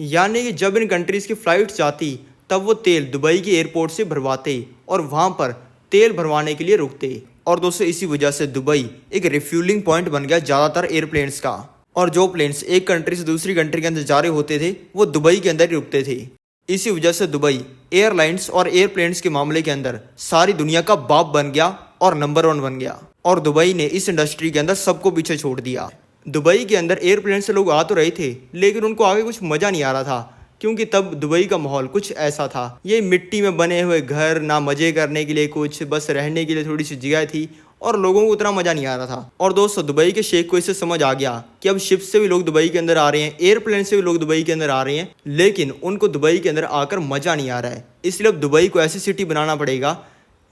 यानी कि जब इन कंट्रीज़ की फ़्लाइट्स जाती तब वो तेल दुबई के एयरपोर्ट से भरवाते और वहाँ पर तेल भरवाने के लिए रुकते और दोस्तों इसी वजह से दुबई एक रिफ्यूलिंग पॉइंट बन गया ज़्यादातर एयरप्लेन्स का। और जो प्लेन्स एक कंट्री से दूसरी कंट्री के अंदर जा रहे होते थे वो दुबई के अंदर ही रुकते थे। इसी वजह से दुबई एयरलाइंस और एयरप्लेन्स के मामले के अंदर सारी दुनिया का बाप बन गया और नंबर 1 बन गया और दुबई ने इस इंडस्ट्री के अंदर सबको पीछे छोड़ दिया। दुबई के अंदर एयरप्लेन से लोग आ तो रहे थे लेकिन उनको आगे कुछ मज़ा नहीं आ रहा था क्योंकि तब दुबई का माहौल कुछ ऐसा था, ये मिट्टी में बने हुए घर, ना मज़े करने के लिए कुछ, बस रहने के लिए थोड़ी सी जगह थी और लोगों को उतना मज़ा नहीं आ रहा था। और दोस्तों दुबई के शेख को इससे समझ आ गया कि अब शिप से भी लोग दुबई के अंदर आ रहे हैं, एयरप्लेन से भी लोग दुबई के अंदर आ रहे हैं, लेकिन उनको दुबई के अंदर आकर मज़ा नहीं आ रहा है। इसलिए अब दुबई को ऐसी सिटी बनाना पड़ेगा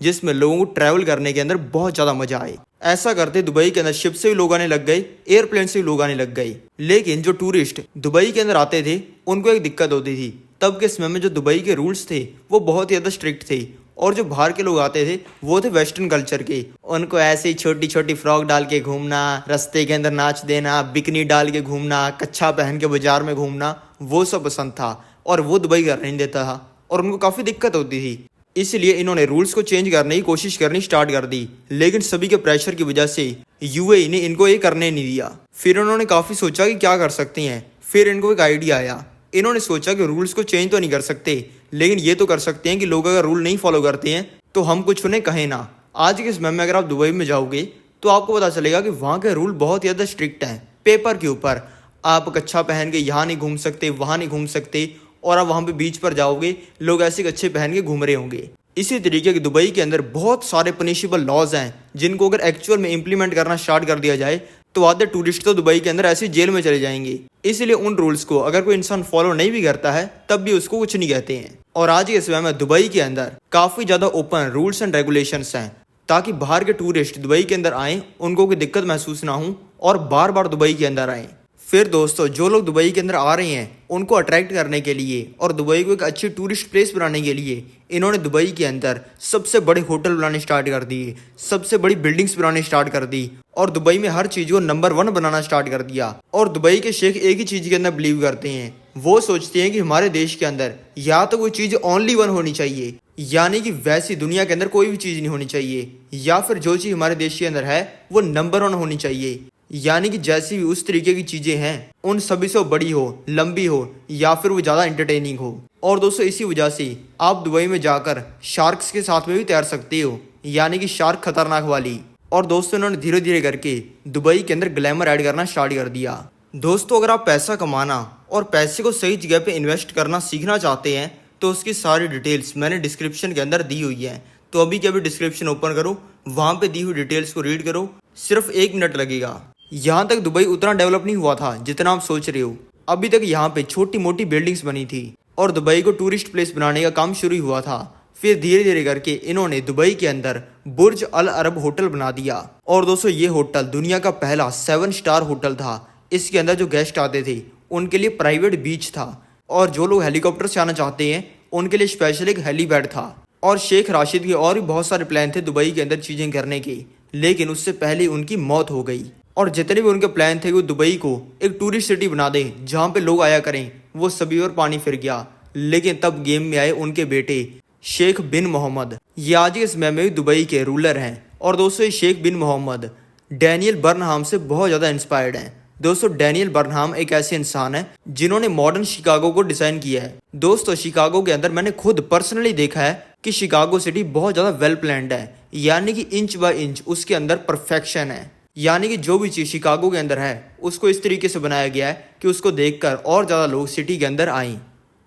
जिसमें लोगों को ट्रैवल करने के अंदर बहुत ज़्यादा मज़ा आए। ऐसा करते दुबई के अंदर शिप से भी लोग आने लग गए, एयरप्लेन से भी लोग आने लग गए। लेकिन जो टूरिस्ट दुबई के अंदर आते थे उनको एक दिक्कत होती थी। तब के समय में जो दुबई के रूल्स थे वो बहुत ही ज़्यादा स्ट्रिक्ट थे और जो बाहर के लोग आते थे वो थे वेस्टर्न कल्चर के। उनको ऐसे ही छोटी छोटी फ्रॉक डाल के घूमना, रास्ते के अंदर नाच देना, बिकनी डाल के घूमना, कच्छा पहन के बाजार में घूमना, वो सब पसंद था और वो दुबई करने नहीं देता था और उनको काफ़ी दिक्कत होती थी। इसलिए इन्होंने रूल्स को चेंज करने की कोशिश करनी स्टार्ट कर दी, लेकिन सभी के प्रेशर की वजह से यूएई ने इनको ये करने नहीं दिया। फिर उन्होंने काफ़ी सोचा कि क्या कर सकते हैं। फिर इनको एक आइडिया आया। इन्होंने सोचा कि रूल्स को चेंज तो नहीं कर सकते लेकिन ये तो कर सकते हैं कि लोग अगर रूल नहीं फॉलो करते हैं तो हम कुछ उन्हें कहें ना। आज के समय में अगर आप दुबई में जाओगे तो आपको पता चलेगा कि वहाँ के रूल बहुत ज़्यादा स्ट्रिक्ट हैं। पेपर के ऊपर आप कच्छा पहन के यहाँ नहीं घूम सकते, वहाँ नहीं घूम सकते और आप वहाँ पे बीच पर जाओगे लोग ऐसे कच्छे पहन के घूम रहे होंगे। इसी तरीके के दुबई के अंदर बहुत सारे पनिशेबल लॉज हैं जिनको अगर एक्चुअल में इम्प्लीमेंट करना स्टार्ट कर दिया जाए तो आधे टूरिस्ट तो दुबई के अंदर ऐसी जेल में चले जाएंगे। इसलिए उन रूल्स को अगर कोई इंसान फॉलो नहीं भी करता है तब भी उसको कुछ नहीं कहते हैं। और आज के समय में दुबई के अंदर काफ़ी ज़्यादा ओपन रूल्स एंड रेगुलेशंस हैं ताकि बाहर के टूरिस्ट दुबई के अंदर आएँ, उनको कोई दिक्कत महसूस ना हो और बार बार दुबई के अंदर आएँ। फिर दोस्तों जो लोग दुबई के अंदर आ रहे हैं उनको अट्रैक्ट करने के लिए और दुबई को एक अच्छी टूरिस्ट प्लेस बनाने के लिए इन्होंने दुबई के अंदर सबसे बड़े होटल बनाने स्टार्ट कर दिए, सबसे बड़ी बिल्डिंग्स बनाने स्टार्ट कर दी और दुबई में हर चीज़ को नंबर 1 बनाना स्टार्ट कर दिया। और दुबई के शेख एक ही चीज़ के अंदर बिलीव करते हैं, वो सोचते हैं कि हमारे देश के अंदर या तो कोई चीज़ ओनली 1 होनी चाहिए, यानी कि वैसी दुनिया के अंदर कोई भी चीज़ नहीं होनी चाहिए, या फिर जो चीज़ हमारे देश के अंदर है वो नंबर 1 होनी चाहिए। यानी कि जैसी भी उस तरीके की चीजें हैं उन सभी से वो बड़ी हो, लंबी हो या फिर वो ज़्यादा एंटरटेनिंग हो। और दोस्तों इसी वजह से आप दुबई में जाकर शार्क्स के साथ में भी तैर सकते हो, यानी कि शार्क खतरनाक वाली। और दोस्तों इन्होंने धीरे धीरे करके दुबई के अंदर ग्लैमर ऐड करना स्टार्ट कर दिया। दोस्तों अगर आप पैसा कमाना और पैसे को सही जगह पे इन्वेस्ट करना सीखना चाहते हैं तो उसकी सारी डिटेल्स मैंने डिस्क्रिप्शन के अंदर दी हुई है। तो अभी के अभी डिस्क्रिप्शन ओपन करो, वहाँ पे दी हुई डिटेल्स को रीड करो, सिर्फ 1 मिनट लगेगा। यहाँ तक दुबई उतना डेवलप नहीं हुआ था जितना आप सोच रहे हो। अभी तक यहाँ पे छोटी मोटी बिल्डिंग्स बनी थी और दुबई को टूरिस्ट प्लेस बनाने का काम शुरू हुआ था। फिर धीरे धीरे करके इन्होंने दुबई के अंदर बुर्ज अल अरब होटल बना दिया। और दोस्तों ये होटल दुनिया का पहला 7 स्टार होटल था। इसके अंदर जो गेस्ट आते थे उनके लिए प्राइवेट बीच था और जो लोग हेलीकॉप्टर से आना चाहते हैं उनके लिए स्पेशल एक हेलीपैड था। और शेख राशिद के और भी बहुत सारे प्लान थे दुबई के अंदर चीज़ें करने के, लेकिन उससे पहले उनकी मौत हो गई। और जितने भी उनके प्लान थे वो दुबई को एक टूरिस्ट सिटी बना दे जहाँ पे लोग आया करें, वो सभी और पानी फिर गया। लेकिन तब गेम में आए उनके बेटे शेख बिन मोहम्मद। ये आज के समय में भी दुबई के रूलर हैं। और दोस्तों ये शेख बिन मोहम्मद डैनियल बर्नहाम से बहुत ज़्यादा इंस्पायर्ड हैं। दोस्तों डैनियल बर्नहाम एक ऐसे इंसान है जिन्होंने मॉडर्न शिकागो को डिज़ाइन किया है। दोस्तों शिकागो के अंदर मैंने खुद पर्सनली देखा है कि शिकागो सिटी बहुत ज़्यादा वेल प्लान्ड है, यानी कि इंच बाय इंच उसके अंदर परफेक्शन है। यानी कि जो भी चीज़ शिकागो के अंदर है उसको इस तरीके से बनाया गया है कि उसको देखकर और ज़्यादा लोग सिटी के अंदर आएं।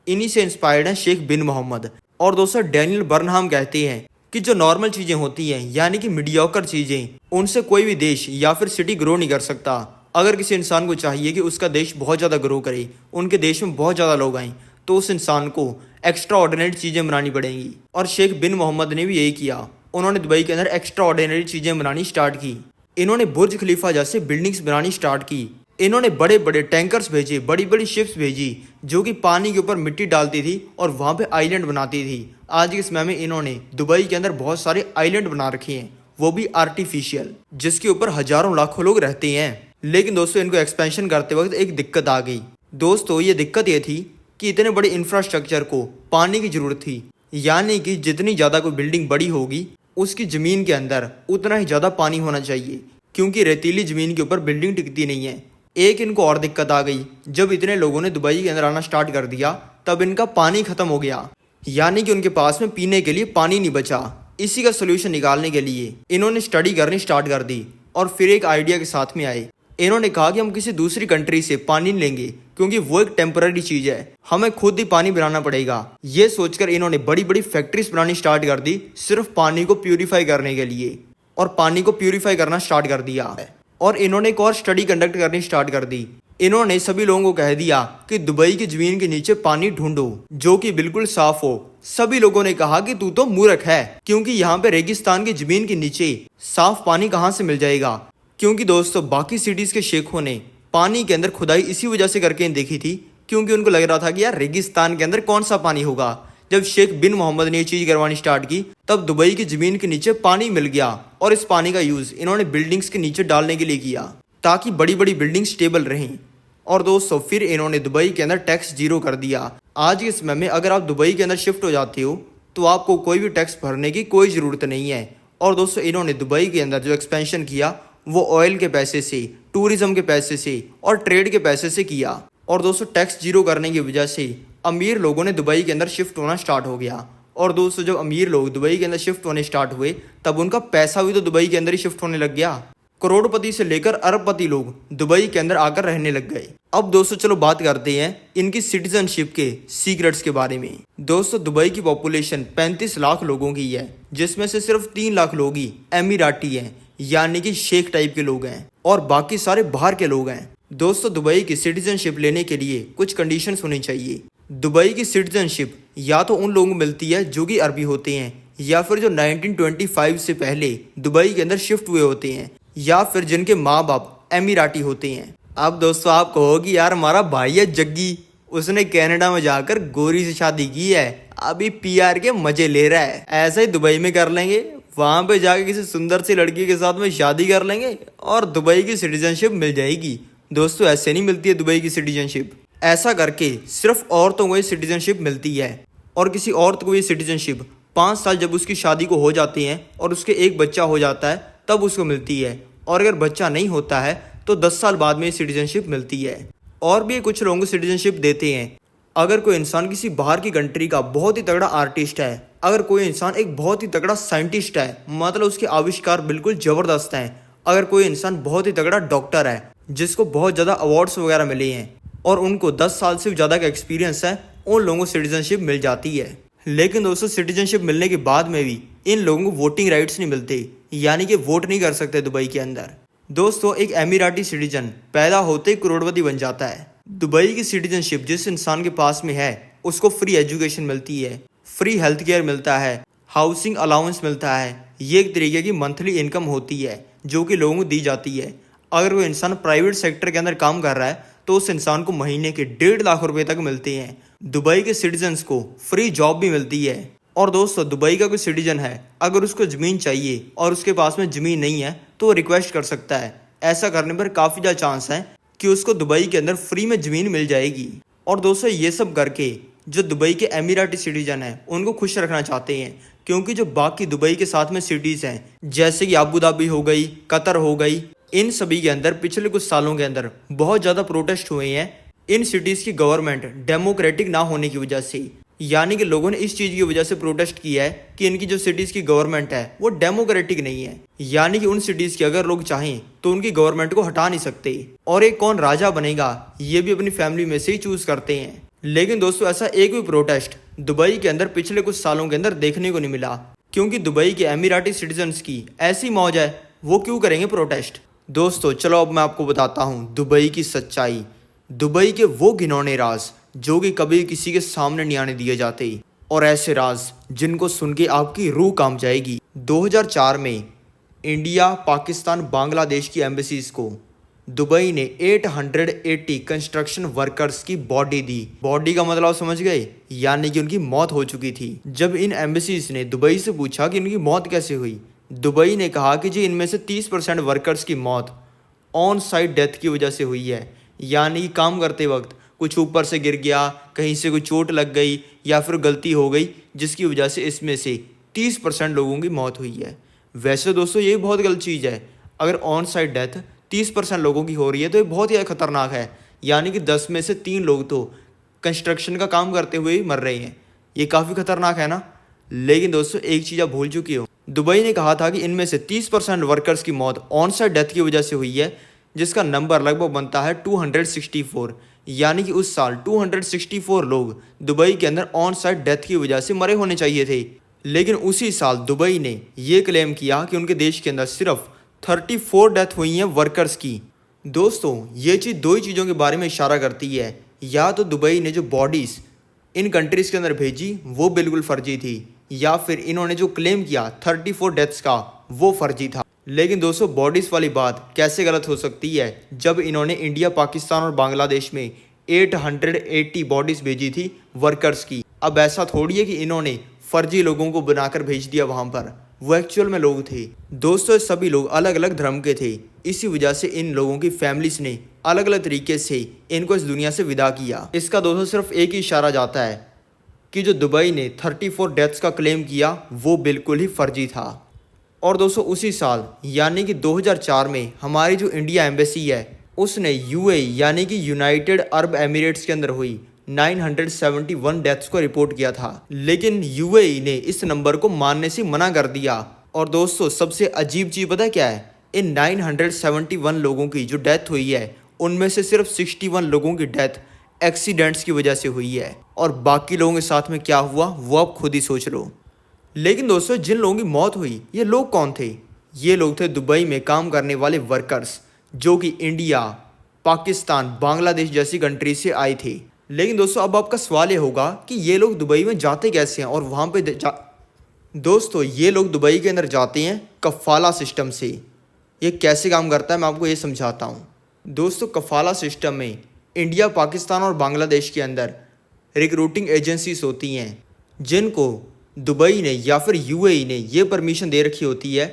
इन्हीं से इंस्पायर्ड है शेख बिन मोहम्मद। और दोस्तों डैनियल बर्नहाम कहते हैं कि जो नॉर्मल चीज़ें होती हैं, यानी कि मीडियोकर चीज़ें, उनसे कोई भी देश या फिर सिटी ग्रो नहीं कर सकता। अगर किसी इंसान को चाहिए कि उसका देश बहुत ज़्यादा ग्रो करे, उनके देश में बहुत ज़्यादा लोग आएँ, तो उस इंसान को एक्स्ट्रा ऑर्डिनरी चीज़ें बनानी पड़ेंगी। और शेख बिन मोहम्मद ने भी यही किया। उन्होंने दुबई के अंदर एक्स्ट्रा ऑर्डिनरी चीज़ें बनानी स्टार्ट की। इन्होंने बुर्ज खलीफा जैसे बिल्डिंग्स बनानी स्टार्ट की। इन्होंने बड़े बड़े टैंकर्स भेजे, बड़ी बड़ी शिप्स भेजी जो कि पानी के ऊपर मिट्टी डालती थी और वहाँ पे आइलैंड बनाती थी। आज के समय में इन्होंने दुबई के अंदर बहुत सारे आइलैंड बना रखे हैं, वो भी आर्टिफिशियल, जिसके ऊपर हजारों लाखों लोग रहते हैं। लेकिन दोस्तों इनको एक्सपेंशन करते वक्त एक दिक्कत आ गई। दोस्तों ये दिक्कत ये थी कि इतने बड़े इंफ्रास्ट्रक्चर को पानी की जरूरत थी, यानी कि जितनी ज़्यादा कोई बिल्डिंग बड़ी होगी उसकी ज़मीन के अंदर उतना ही ज़्यादा पानी होना चाहिए, क्योंकि रेतीली ज़मीन के ऊपर बिल्डिंग टिकती नहीं है। एक इनको और दिक्कत आ गई, जब इतने लोगों ने दुबई के अंदर आना स्टार्ट कर दिया तब इनका पानी ख़त्म हो गया, यानी कि उनके पास में पीने के लिए पानी नहीं बचा। इसी का सोल्यूशन निकालने के लिए इन्होंने स्टडी करनी स्टार्ट कर दी और फिर एक आइडिया के साथ में आए। इन्होंने कहा कि हम किसी दूसरी कंट्री से पानी लेंगे क्योंकि वो एक टेम्पररी चीज़ है, हमें खुद ही पानी बनाना पड़ेगा। ये सोचकर इन्होंने बड़ी बड़ी फैक्ट्रीज बनानी स्टार्ट कर दी सिर्फ पानी को प्यूरीफाई करने के लिए, और पानी को प्यूरीफाई करना स्टार्ट कर दिया। और इन्होंने एक और स्टडी कंडक्ट करनी स्टार्ट कर दी। इन्होंने सभी लोगों को कह दिया कि दुबई की जमीन के नीचे पानी ढूंढो जो कि बिल्कुल साफ हो। सभी लोगों ने कहा कि तू तो मूर्ख है, क्योंकि यहाँ पे रेगिस्तान की जमीन के नीचे साफ पानी कहाँ से मिल जाएगा। क्योंकि दोस्तों बाकी सिटीज के शेखों ने पानी के अंदर खुदाई इसी वजह से करके देखी थी, क्योंकि उनको लग रहा था कि यार रेगिस्तान के अंदर कौन सा पानी होगा। जब शेख बिन मोहम्मद ने ये चीज़ करवानी स्टार्ट की तब दुबई की ज़मीन के नीचे पानी मिल गया, और इस पानी का यूज़ इन्होंने बिल्डिंग्स के नीचे डालने के लिए किया ताकि बड़ी बड़ी बिल्डिंग्स स्टेबल रहें। और दोस्तों फिर इन्होंने दुबई के अंदर टैक्स जीरो कर दिया। आज के समय में अगर आप दुबई के अंदर शिफ्ट हो जाते हो तो आपको कोई भी टैक्स भरने की कोई ज़रूरत नहीं है। और दोस्तों इन्होंने दुबई के अंदर जो एक्सपेंशन किया वो ऑयल के पैसे से, टूरिज्म के पैसे से और ट्रेड के पैसे से किया। और दोस्तों टैक्स जीरो करने की वजह से अमीर लोगों ने दुबई के अंदर शिफ्ट होना स्टार्ट हो गया। और दोस्तों जब अमीर लोग दुबई के अंदर शिफ्ट होने स्टार्ट हुए तब उनका पैसा भी तो दुबई के अंदर ही शिफ्ट होने लग गया। करोड़पति से लेकर अरबपति लोग दुबई के अंदर आकर रहने लग गए। अब दोस्तों चलो बात करते हैं इनकी सिटीजनशिप के सीक्रेट्स के बारे में। दोस्तों दुबई की पॉपुलेशन 35 लाख लोगों की है, जिसमें से सिर्फ 3 लाख लोग ही एमिराटी हैं, यानी कि शेख टाइप के लोग हैं, और बाकी सारे बाहर के लोग हैं। दोस्तों दुबई की सिटीजनशिप लेने के लिए कुछ कंडीशंस होनी चाहिए। दुबई की सिटीजनशिप या तो उन लोगों को मिलती है जो कि अरबी होते हैं, या फिर जो 1925 से पहले दुबई के अंदर शिफ्ट हुए होते हैं, या फिर जिनके माँ बाप एमिराटी होते हैं। अब दोस्तों आप कहोगे यार हमारा भाई है जग्गी, उसने कनाडा में जाकर गोरी से शादी की है, अभी पीआर के मजे ले रहा है। ऐसा ही दुबई में कर लेंगे, वहाँ पे जाके किसी सुंदर सी लड़की के साथ में शादी कर लेंगे और दुबई की सिटीजनशिप मिल जाएगी। दोस्तों ऐसे नहीं मिलती है दुबई की सिटीजनशिप। ऐसा करके सिर्फ औरतों को ये सिटीजनशिप मिलती है, और किसी औरत को ये सिटीजनशिप 5 साल जब उसकी शादी को हो जाती है और उसके एक बच्चा हो जाता है तब उसको मिलती है। और अगर बच्चा नहीं होता है तो 10 साल बाद में सिटीजनशिप मिलती है। और भी कुछ लोगों को सिटीजनशिप देते हैं अगर कोई इंसान किसी बाहर की कंट्री का बहुत ही तगड़ा आर्टिस्ट है, अगर कोई इंसान एक बहुत ही तगड़ा साइंटिस्ट है, मतलब उसके आविष्कार बिल्कुल ज़बरदस्त हैं, अगर कोई इंसान बहुत ही तगड़ा डॉक्टर है जिसको बहुत ज़्यादा अवार्ड्स वगैरह मिले हैं और उनको 10 साल से ज़्यादा का एक्सपीरियंस है, उन लोगों को सिटीजनशिप मिल जाती है। लेकिन दोस्तों सिटीजनशिप मिलने के बाद में भी इन लोगों को वोटिंग राइट्स नहीं मिलते, यानी कि वोट नहीं कर सकते दुबई के अंदर। दोस्तों एक एमिराती सिटीजन पैदा होते ही करोड़पति बन जाता है। दुबई की सिटीजनशिप जिस इंसान के पास में है उसको फ्री एजुकेशन मिलती है, फ्री हेल्थ केयर मिलता है, हाउसिंग अलाउंस मिलता है। ये एक तरीके की मंथली इनकम होती है जो कि लोगों को दी जाती है। अगर कोई इंसान प्राइवेट सेक्टर के अंदर काम कर रहा है तो उस इंसान को महीने के 1.5 लाख रुपए तक मिलते हैं। दुबई के सिटीजन्स को फ्री जॉब भी मिलती है। और दोस्तों दुबई का कोई सिटीजन है अगर उसको ज़मीन चाहिए और उसके पास में ज़मीन नहीं है तो वो रिक्वेस्ट कर सकता है। ऐसा करने पर काफ़ी ज़्यादा चांस है कि उसको दुबई के अंदर फ्री में ज़मीन मिल जाएगी। और दोस्तों ये सब करके जो दुबई के एमिराती सिटीजन हैं उनको खुश रखना चाहते हैं, क्योंकि जो बाकी दुबई के साथ में सिटीज़ हैं जैसे कि अबू धाबी हो गई, कतर हो गई, इन सभी के अंदर पिछले कुछ सालों के अंदर बहुत ज़्यादा प्रोटेस्ट हुए हैं इन सिटीज़ की गवर्नमेंट डेमोक्रेटिक ना होने की वजह से। यानी कि लोगों ने इस चीज़ की वजह से प्रोटेस्ट किया है कि इनकी जो सिटीज़ की गवर्नमेंट है वो डेमोक्रेटिक नहीं है, यानी कि उन सिटीज़ के अगर लोग चाहें तो उनकी गवर्नमेंट को हटा नहीं सकते और एक कौन राजा बनेगा ये भी अपनी फैमिली में से ही चूज़ करते हैं। लेकिन दोस्तों ऐसा एक भी प्रोटेस्ट दुबई के अंदर पिछले कुछ सालों के अंदर देखने को नहीं मिला, क्योंकि दुबई के एमिराती सिटीजन्स की ऐसी मौज है, वो क्यों करेंगे प्रोटेस्ट। दोस्तों चलो अब मैं आपको बताता हूँ दुबई की सच्चाई, दुबई के वो घिनौने राज जो कि कभी किसी के सामने नहीं आने दिए जाते, और ऐसे राज जिनको सुन के आपकी रूह कांप जाएगी। 2004 में इंडिया, पाकिस्तान, बांग्लादेश की एम्बेसीज को दुबई ने 880 कंस्ट्रक्शन वर्कर्स की बॉडी दी। बॉडी का मतलब समझ गए, यानी कि उनकी मौत हो चुकी थी। जब इन एम्बेसीज ने दुबई से पूछा कि इनकी मौत कैसे हुई, दुबई ने कहा कि जी इनमें से 30% वर्कर्स की मौत ऑन साइट डेथ की वजह से हुई है, यानी कि काम करते वक्त कुछ ऊपर से गिर गया, कहीं से कोई चोट लग गई या फिर गलती हो गई, जिसकी वजह से इसमें से 30% लोगों की मौत हुई है। वैसे दोस्तों ये बहुत गलत चीज़ है, अगर ऑन साइट डेथ 30% लोगों की हो रही है तो ये बहुत ही खतरनाक है, यानी कि 10 में से 3 लोग तो कंस्ट्रक्शन का काम करते हुए ही मर रहे हैं। ये काफ़ी खतरनाक है ना। लेकिन दोस्तों एक चीज़ आप भूल चुकी हो, दुबई ने कहा था कि इनमें से 30% वर्कर्स की मौत ऑन साइट डेथ की वजह से हुई है, जिसका नंबर लगभग बनता है 264, यानी कि उस साल 264 लोग दुबई के अंदर ऑन साइट डेथ की वजह से मरे होने चाहिए थे। लेकिन उसी साल दुबई ने ये क्लेम किया कि उनके देश के अंदर सिर्फ 34 डेथ हुई हैं वर्कर्स की। दोस्तों ये चीज़ दो ही चीज़ों के बारे में इशारा करती है, या तो दुबई ने जो बॉडीज़ इन कंट्रीज़ के अंदर भेजी वो बिल्कुल फर्जी थी, या फिर इन्होंने जो क्लेम किया 34 डेथ्स का वो फर्जी था। लेकिन दोस्तों बॉडीज़ वाली बात कैसे गलत हो सकती है जब इन्होंने इंडिया, पाकिस्तान और बांग्लादेश में 880 बॉडीज़ भेजी थी वर्कर्स की। अब ऐसा थोड़ी है कि इन्होंने फर्जी लोगों को बनाकर भेज दिया वहाँ पर, वो एक्चुअल में लोग थे। दोस्तों सभी लोग अलग अलग धर्म के थे, इसी वजह से इन लोगों की फैमिलीज ने अलग अलग तरीके से इनको इस दुनिया से विदा किया। इसका दोस्तों सिर्फ एक ही इशारा जाता है कि जो दुबई ने 34 डेथ्स का क्लेम किया वो बिल्कुल ही फर्जी था। और दोस्तों उसी साल यानी कि 2004 में हमारी जो इंडिया एम्बेसी है उसने यूएई यानी कि यूनाइटेड अरब एमिरेट्स के अंदर हुई 971 डेथ्स को रिपोर्ट किया था, लेकिन यूएई ने इस नंबर को मानने से मना कर दिया। और दोस्तों सबसे अजीब चीज़ पता क्या है, इन 971 लोगों की जो डेथ हुई है उनमें से सिर्फ 61 लोगों की डेथ एक्सीडेंट्स की वजह से हुई है, और बाकी लोगों के साथ में क्या हुआ वो आप खुद ही सोच लो। लेकिन दोस्तों जिन लोगों की मौत हुई ये लोग कौन थे? ये लोग थे दुबई में काम करने वाले वर्कर्स जो कि इंडिया, पाकिस्तान, बांग्लादेश जैसी कंट्री से आए थे। लेकिन दोस्तों अब आपका सवाल ये होगा कि ये लोग दुबई में जाते कैसे हैं और वहाँ पे दोस्तों ये लोग दुबई के अंदर जाते हैं कफ़ाला सिस्टम से। ये कैसे काम करता है मैं आपको ये समझाता हूँ। दोस्तों कफ़ाला सिस्टम में इंडिया, पाकिस्तान और बांग्लादेश के अंदर रिक्रूटिंग एजेंसीज होती हैं जिनको दुबई ने या फिर यूएई ने ये परमिशन दे रखी होती है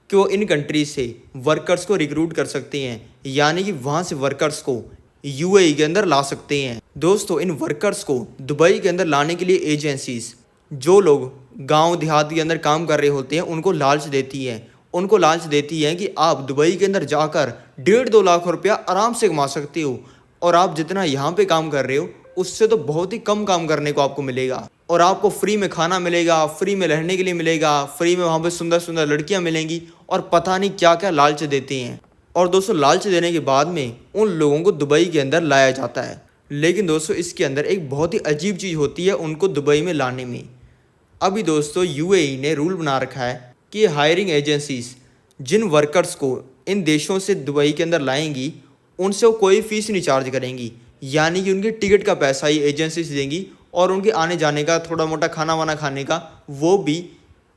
कि वो इन कंट्रीज से वर्कर्स को रिक्रूट कर सकते हैं, यानी कि वहाँ से वर्कर्स को यूएई के अंदर ला सकते हैं। दोस्तों इन वर्कर्स को दुबई के अंदर लाने के लिए एजेंसीज जो लोग गांव देहात के अंदर काम कर रहे होते हैं उनको लालच देती हैं। उनको लालच देती हैं कि आप दुबई के अंदर जाकर 1.5-2 लाख रुपया आराम से कमा सकते हो। और आप जितना यहाँ पे काम कर रहे हो उससे तो बहुत ही कम काम करने को आपको मिलेगा। और आपको फ्री में खाना मिलेगा, फ्री में रहने के लिए मिलेगा, फ्री में वहाँ पे सुंदर सुंदर लड़कियाँ मिलेंगी और पता नहीं क्या क्या लालच देते हैं। और दोस्तों लालच देने के बाद में उन लोगों को दुबई के अंदर लाया जाता है। लेकिन दोस्तों इसके अंदर एक बहुत ही अजीब चीज़ होती है उनको दुबई में लाने में। अभी दोस्तों यूएई ने रूल बना रखा है कि हायरिंग एजेंसीज जिन वर्कर्स को इन देशों से दुबई के अंदर लाएंगी उनसे वो कोई फ़ीस नहीं चार्ज करेंगी, यानी कि उनकी टिकट का पैसा ही एजेंसीज देंगी और उनके आने जाने का थोड़ा मोटा खाना वाना खाने का वो भी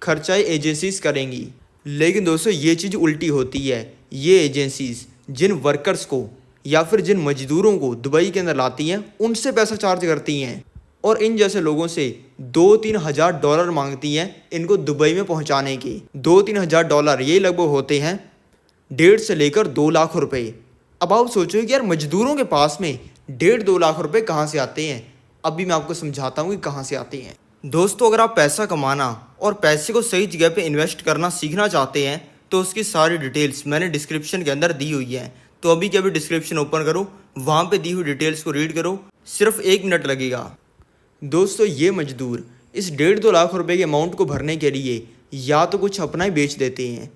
खर्चा एजेंसीज करेंगी। लेकिन दोस्तों ये चीज़ उल्टी होती है। ये एजेंसीज जिन वर्कर्स को या फिर जिन मजदूरों को दुबई के अंदर लाती हैं उनसे पैसा चार्ज करती हैं और इन जैसे लोगों से 2-3 हज़ार डॉलर मांगती हैं इनको दुबई में पहुंचाने के। 2-3 हज़ार डॉलर ये लगभग होते हैं 1.5 से लेकर 2 लाख रुपए। अब आप सोचो कि यार मजदूरों के पास में 1.5-2 लाख रुपए कहाँ से आते हैं। अभी मैं आपको समझाता हूँ कि कहाँ से आते हैं। दोस्तों अगर आप पैसा कमाना और पैसे को सही जगह पे इन्वेस्ट करना सीखना चाहते हैं तो उसकी सारी डिटेल्स मैंने डिस्क्रिप्शन के अंदर दी हुई है। तो अभी के अभी डिस्क्रिप्शन ओपन करो, वहाँ पे दी हुई डिटेल्स को रीड करो, सिर्फ 1 मिनट लगेगा। दोस्तों ये मजदूर इस 1.5-2 लाख रुपए के अमाउंट को भरने के लिए या तो कुछ अपना ही बेच देते हैं,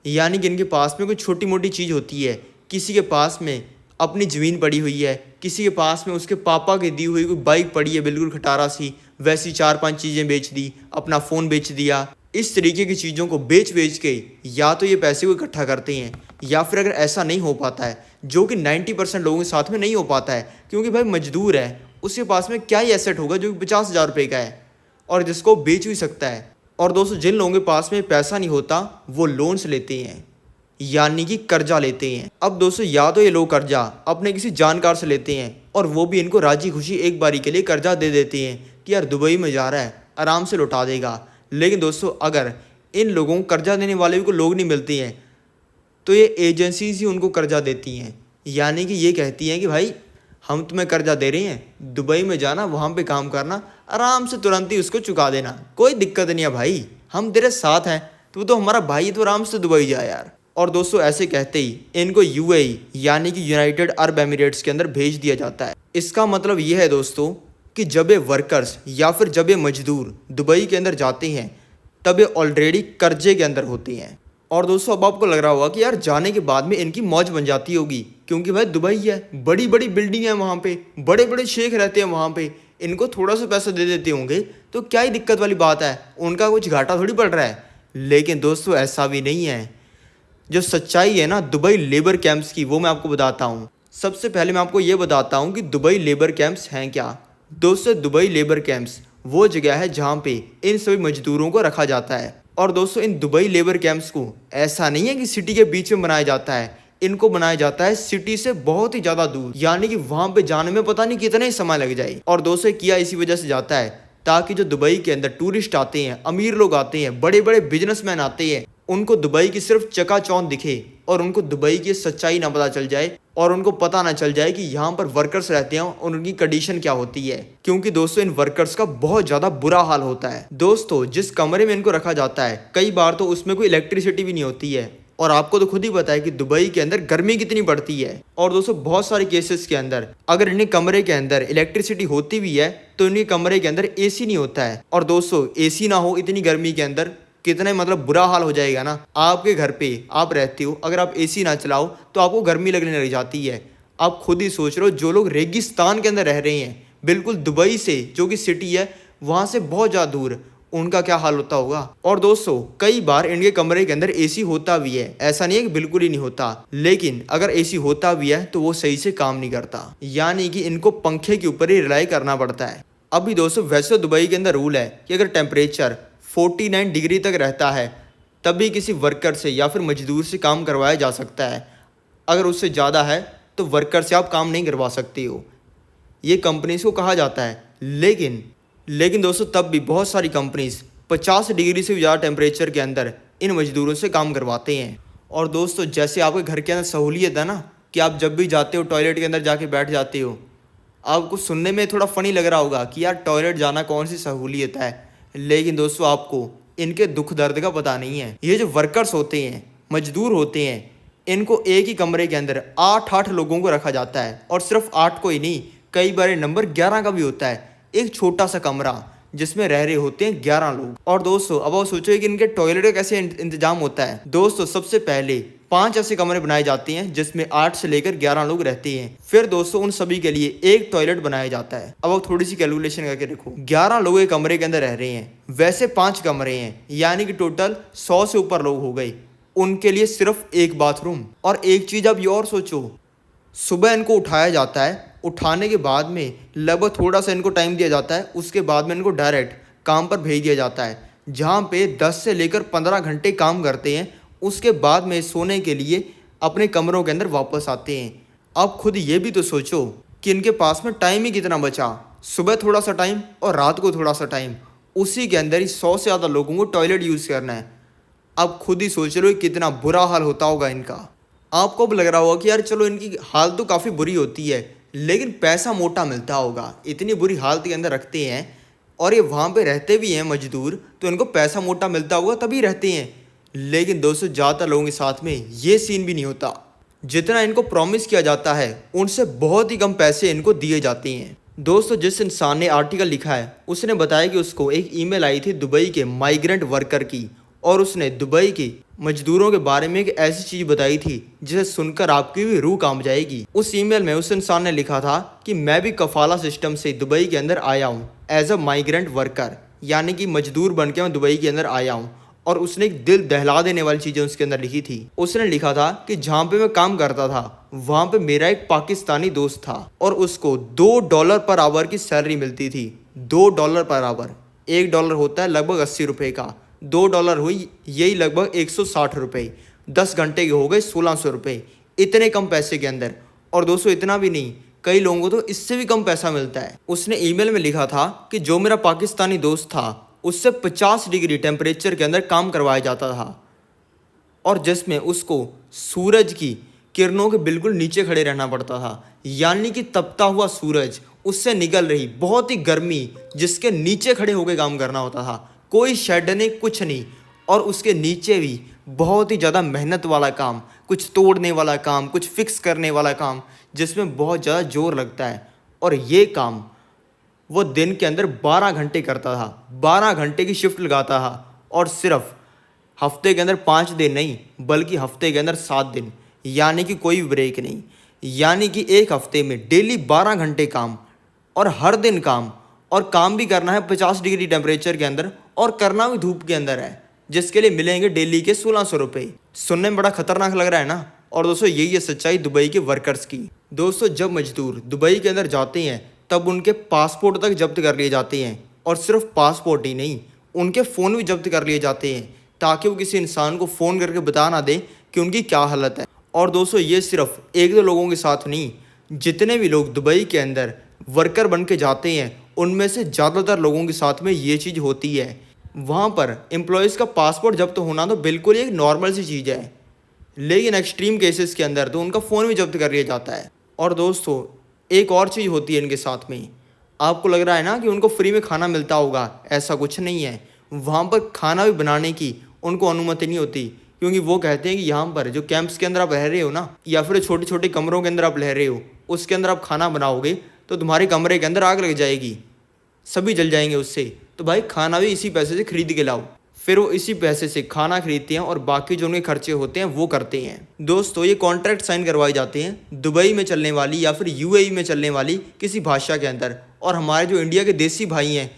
यानी कि इनके पास में कोई छोटी मोटी चीज़ होती है। किसी के पास में अपनी ज़मीन पड़ी हुई है, किसी के पास में उसके पापा की दी हुई कोई बाइक पड़ी है बिल्कुल खटारा सी, वैसी 4-5 चीज़ें बेच दी, अपना फ़ोन बेच दिया। इस तरीके की चीज़ों को बेच के या तो ये पैसे को इकट्ठा करते हैं, या फिर अगर ऐसा नहीं हो पाता है, जो कि 90% लोगों के साथ में नहीं हो पाता है, क्योंकि भाई मजदूर है उसके पास में क्या ही एसेट होगा जो कि 50,000 रुपये का है और जिसको बेच भी सकता है। और दोस्तों जिन लोगों के पास में पैसा नहीं होता वो लोन्स लेते हैं, यानी कि कर्जा लेते हैं। अब दोस्तों या तो ये लोग कर्जा अपने किसी जानकार से लेते हैं और वो भी इनको राजी खुशी एक बारी के लिए कर्जा दे देते हैं कि यार दुबई में जा रहा है आराम से लौटा देगा। लेकिन दोस्तों अगर इन लोगों को कर्जा देने वाले को लोग नहीं मिलते हैं तो ये एजेंसीज ही उनको कर्जा देती हैं, यानी कि ये कहती हैं कि भाई हम तुम्हें कर्जा दे रहे हैं, दुबई में जाना, वहाँ पे काम करना, आराम से तुरंत ही उसको चुका देना, कोई दिक्कत नहीं है भाई, हम तेरे साथ हैं, तू तो हमारा भाई है, तो आराम से दुबई जा यार। और दोस्तों ऐसे कहते ही इनको यूएई यानी कि यूनाइटेड अरब एमिरेट्स के अंदर भेज दिया जाता है। इसका मतलब ये है दोस्तों कि जब ये वर्कर्स या फिर जब ये मजदूर दुबई के अंदर जाते हैं तब ये ऑलरेडी कर्जे के अंदर होते हैं। और दोस्तों अब आपको लग रहा होगा कि यार जाने के बाद में इनकी मौज बन जाती होगी, क्योंकि भाई दुबई है, बड़ी बड़ी बिल्डिंग है, वहाँ पे बड़े बड़े शेख रहते हैं, वहाँ पे इनको थोड़ा सा पैसा दे देते होंगे तो क्या ही दिक्कत वाली बात है, उनका कुछ घाटा थोड़ी पड़ रहा है। लेकिन दोस्तों ऐसा भी नहीं है। जो सच्चाई है ना दुबई लेबर कैंप्स की, वो मैं आपको बताता हूँ। सबसे पहले मैं आपको ये बताता हूँ कि दुबई लेबर कैंप्स हैं क्या। दोस्तों दुबई लेबर कैंप्स वो जगह है जहाँ पे इन सभी मजदूरों को रखा जाता है। और दोस्तों इन दुबई लेबर कैंप्स को ऐसा नहीं है कि सिटी के बीच में बनाया जाता है, इनको बनाया जाता है सिटी से बहुत ही ज़्यादा दूर, यानी कि वहाँ पे जाने में पता नहीं कितना ही समय लग जाए। और दोस्तों किया इसी वजह से जाता है ताकि जो दुबई के अंदर टूरिस्ट आते हैं, अमीर लोग आते हैं, बड़े बड़े बिजनेसमैन आते हैं, उनको दुबई की सिर्फ चकाचौंध दिखे और उनको दुबई की सच्चाई ना पता चल जाए और उनको पता ना चल जाए कि यहाँ पर वर्कर्स रहते हैं और उनकी कंडीशन क्या होती है। क्योंकि दोस्तों इन वर्कर्स का बहुत ज़्यादा बुरा हाल होता है। दोस्तों जिस कमरे में इनको रखा जाता है कई बार तो उसमें कोई इलेक्ट्रिसिटी भी नहीं होती है, और आपको तो खुद ही पता है कि दुबई के अंदर गर्मी कितनी पड़ती है। और दोस्तों बहुत सारे केसेस के अंदर अगर इनके कमरे के अंदर इलेक्ट्रिसिटी होती भी है तो इनके कमरे के अंदर एसी नहीं होता है। और दोस्तों एसी ना हो इतनी गर्मी के अंदर कितना मतलब बुरा हाल हो जाएगा ना। आपके घर पे आप रहते हो, अगर आप एसी ना चलाओ तो आपको गर्मी लगने लग जाती है। आप खुद ही सोच रहे हो जो लोग रेगिस्तान के अंदर रह रहे हैं बिल्कुल दुबई से जो कि सिटी है वहाँ से बहुत ज़्यादा दूर, उनका क्या हाल होता होगा। और दोस्तों कई बार इनके कमरे के अंदर एसी होता भी है, ऐसा नहीं है कि बिल्कुल ही नहीं होता, लेकिन अगर एसी होता भी है तो वो सही से काम नहीं करता, यानी कि इनको पंखे के ऊपर ही रिलाई करना पड़ता है। अभी दोस्तों वैसे दुबई के अंदर रूल है कि अगर टेम्परेचर 49 डिग्री तक रहता है तभी किसी वर्कर से या फिर मजदूर से काम करवाया जा सकता है। अगर उससे ज़्यादा है तो वर्कर से आप काम नहीं करवा सकते हो, ये कंपनीज को कहा जाता है। लेकिन दोस्तों तब भी बहुत सारी कंपनीज 50 डिग्री से भी ज़्यादा टेम्परेचर के अंदर इन मजदूरों से काम करवाते हैं। और दोस्तों जैसे आपके घर के अंदर सहूलियत है ना कि आप जब भी जाते हो टॉयलेट के अंदर जाके बैठ जाते हो, आपको सुनने में थोड़ा फ़नी लग रहा होगा कि यार टॉयलेट जाना कौन सी सहूलियत है, लेकिन दोस्तों आपको इनके दुख दर्द का पता नहीं है। ये जो वर्कर्स होते हैं, मजदूर होते हैं, इनको एक ही कमरे के अंदर 8-8 लोगों को रखा जाता है, और सिर्फ 8 को ही नहीं, कई बार ये नंबर 11 का भी होता है। एक छोटा सा कमरा जिसमें रह रहे होते हैं 11 लोग। और दोस्तों अब आप सोचो कि इनके टॉयलेट का कैसे इंतजाम होता है। दोस्तों सबसे पहले 5 ऐसे कमरे बनाए जाते हैं जिसमें 8 से लेकर 11 लोग रहते हैं। फिर दोस्तों उन सभी के लिए एक टॉयलेट बनाया जाता है। अब आप थोड़ी सी कैलकुलेशन करके देखो, 11 लोग एक कमरे के अंदर रह रहे हैं, वैसे 5 कमरे हैं, यानी कि टोटल 100 से ऊपर लोग हो गए। उनके लिए सिर्फ एक बाथरूम। और एक चीज अब ये और सोचो, सुबह इनको उठाया जाता है, उठाने के बाद में लगभग थोड़ा सा इनको टाइम दिया जाता है, उसके बाद में इनको डायरेक्ट काम पर भेज दिया जाता है, जहाँ पे 10 से लेकर 15 घंटे काम करते हैं। उसके बाद में सोने के लिए अपने कमरों के अंदर वापस आते हैं। अब खुद ये भी तो सोचो कि इनके पास में टाइम ही कितना बचा, सुबह थोड़ा सा टाइम और रात को थोड़ा सा टाइम, उसी के अंदर ही 100 से ज़्यादा लोगों को टॉयलेट यूज़ करना है। अब खुद ही सोच लो कितना बुरा हाल होता होगा इनका। आपको भी लग रहा होगा कि यार चलो इनकी हालत तो काफ़ी बुरी होती है, लेकिन पैसा मोटा मिलता होगा, इतनी बुरी हालत के अंदर रखते हैं और ये वहाँ पे रहते भी हैं मजदूर, तो इनको पैसा मोटा मिलता होगा तभी रहते हैं। लेकिन दोस्तों ज़्यादातर लोगों के साथ में ये सीन भी नहीं होता। जितना इनको प्रॉमिस किया जाता है उनसे बहुत ही कम पैसे इनको दिए जाते हैं। दोस्तों जिस इंसान ने आर्टिकल लिखा है उसने बताया कि उसको एक ईमेल आई थी दुबई के माइग्रेंट वर्कर की, और उसने दुबई के मजदूरों के बारे में एक ऐसी चीज़ बताई थी जिसे सुनकर आपकी भी रूह कांप जाएगी। उस ईमेल में उस इंसान ने लिखा था कि मैं भी कफाला सिस्टम से दुबई के अंदर आया हूँ एज अ माइग्रेंट वर्कर, यानी कि मजदूर बन के मैं दुबई के अंदर आया हूँ। और उसने एक दिल दहला देने वाली चीज़ें उसके अंदर लिखी थी। उसने लिखा था कि जहाँ पे मैं काम करता था वहाँ पे मेरा एक पाकिस्तानी दोस्त था और उसको $2 पर आवर की सैलरी मिलती थी। $2 पर आवर, $1 होता है लगभग 80 रुपये का, $2 हुई यही लगभग 160 रुपये, 10 घंटे के हो गए 1600 रुपये, इतने कम पैसे के अंदर। और दोस्तों इतना भी नहीं, कई लोगों को तो इससे भी कम पैसा मिलता है। उसने ईमेल में लिखा था कि जो मेरा पाकिस्तानी दोस्त था उससे 50 डिग्री टेम्परेचर के अंदर काम करवाया जाता था, और जिसमें उसको सूरज की किरणों के बिल्कुल नीचे खड़े रहना पड़ता था, यानी कि तपता हुआ सूरज, उससे निकल रही बहुत ही गर्मी, जिसके नीचे खड़े होकर काम करना होता था। कोई शेड नहीं, कुछ नहीं, और उसके नीचे भी बहुत ही ज़्यादा मेहनत वाला काम, कुछ तोड़ने वाला काम, कुछ फिक्स करने वाला काम, जिसमें बहुत ज़्यादा जोर लगता है। और ये काम वो दिन के अंदर 12 घंटे करता था, 12 घंटे की शिफ्ट लगाता था, और सिर्फ हफ्ते के अंदर 5 दिन नहीं बल्कि हफ्ते के अंदर 7 दिन, यानी कि कोई ब्रेक नहीं, यानी कि एक हफ्ते में डेली 12 घंटे काम और हर दिन काम, और काम भी करना है 50 डिग्री टेम्परेचर के अंदर, और करना भी धूप के अंदर है, जिसके लिए मिलेंगे डेली के 1600 रुपये। सुनने में बड़ा खतरनाक लग रहा है ना। और दोस्तों यही है सच्चाई दुबई के वर्कर्स की। दोस्तों जब मजदूर दुबई के अंदर जाते हैं तब उनके पासपोर्ट तक जब्त कर लिए जाते हैं, और सिर्फ पासपोर्ट ही नहीं, उनके फ़ोन भी जब्त कर लिए जाते हैं, ताकि वो किसी इंसान को फ़ोन करके बता ना दे कि उनकी क्या हालत है। और दोस्तों ये सिर्फ 1-2 लोगों के साथ नहीं, जितने भी लोग दुबई के अंदर वर्कर बन के जाते हैं उनमें से ज़्यादातर लोगों के साथ में ये चीज़ होती है। वहाँ पर एम्प्लॉयज़ का पासपोर्ट जब्त होना तो बिल्कुल एक नॉर्मल सी चीज़ है, लेकिन एक्सट्रीम केसेस के अंदर तो उनका फ़ोन भी जब्त कर लिया जाता है। और दोस्तों एक और चीज़ होती है इनके साथ में। आपको लग रहा है ना कि उनको फ्री में खाना मिलता होगा, ऐसा कुछ नहीं है। वहाँ पर खाना भी बनाने की उनको अनुमति नहीं होती, क्योंकि वो कहते हैं कि यहाँ पर जो कैंप्स के अंदर आप रह रहे हो ना, या फिर छोटे छोटे कमरों के अंदर आप रह रहे हो, उसके अंदर आप खाना बनाओगे तो तुम्हारे कमरे के अंदर आग लग जाएगी, सभी जल जाएंगे उससे। तो भाई खाना भी इसी पैसे से खरीद के लाओ। फिर वो इसी पैसे से खाना खरीदते हैं और बाकी जो उनके खर्चे होते हैं वो करते हैं। दोस्तों ये कॉन्ट्रैक्ट साइन करवाई जाते हैं दुबई में चलने वाली या फिर यूएई में चलने वाली किसी भाषा के अंदर। और हमारे जो इंडिया के देसी भाई हैं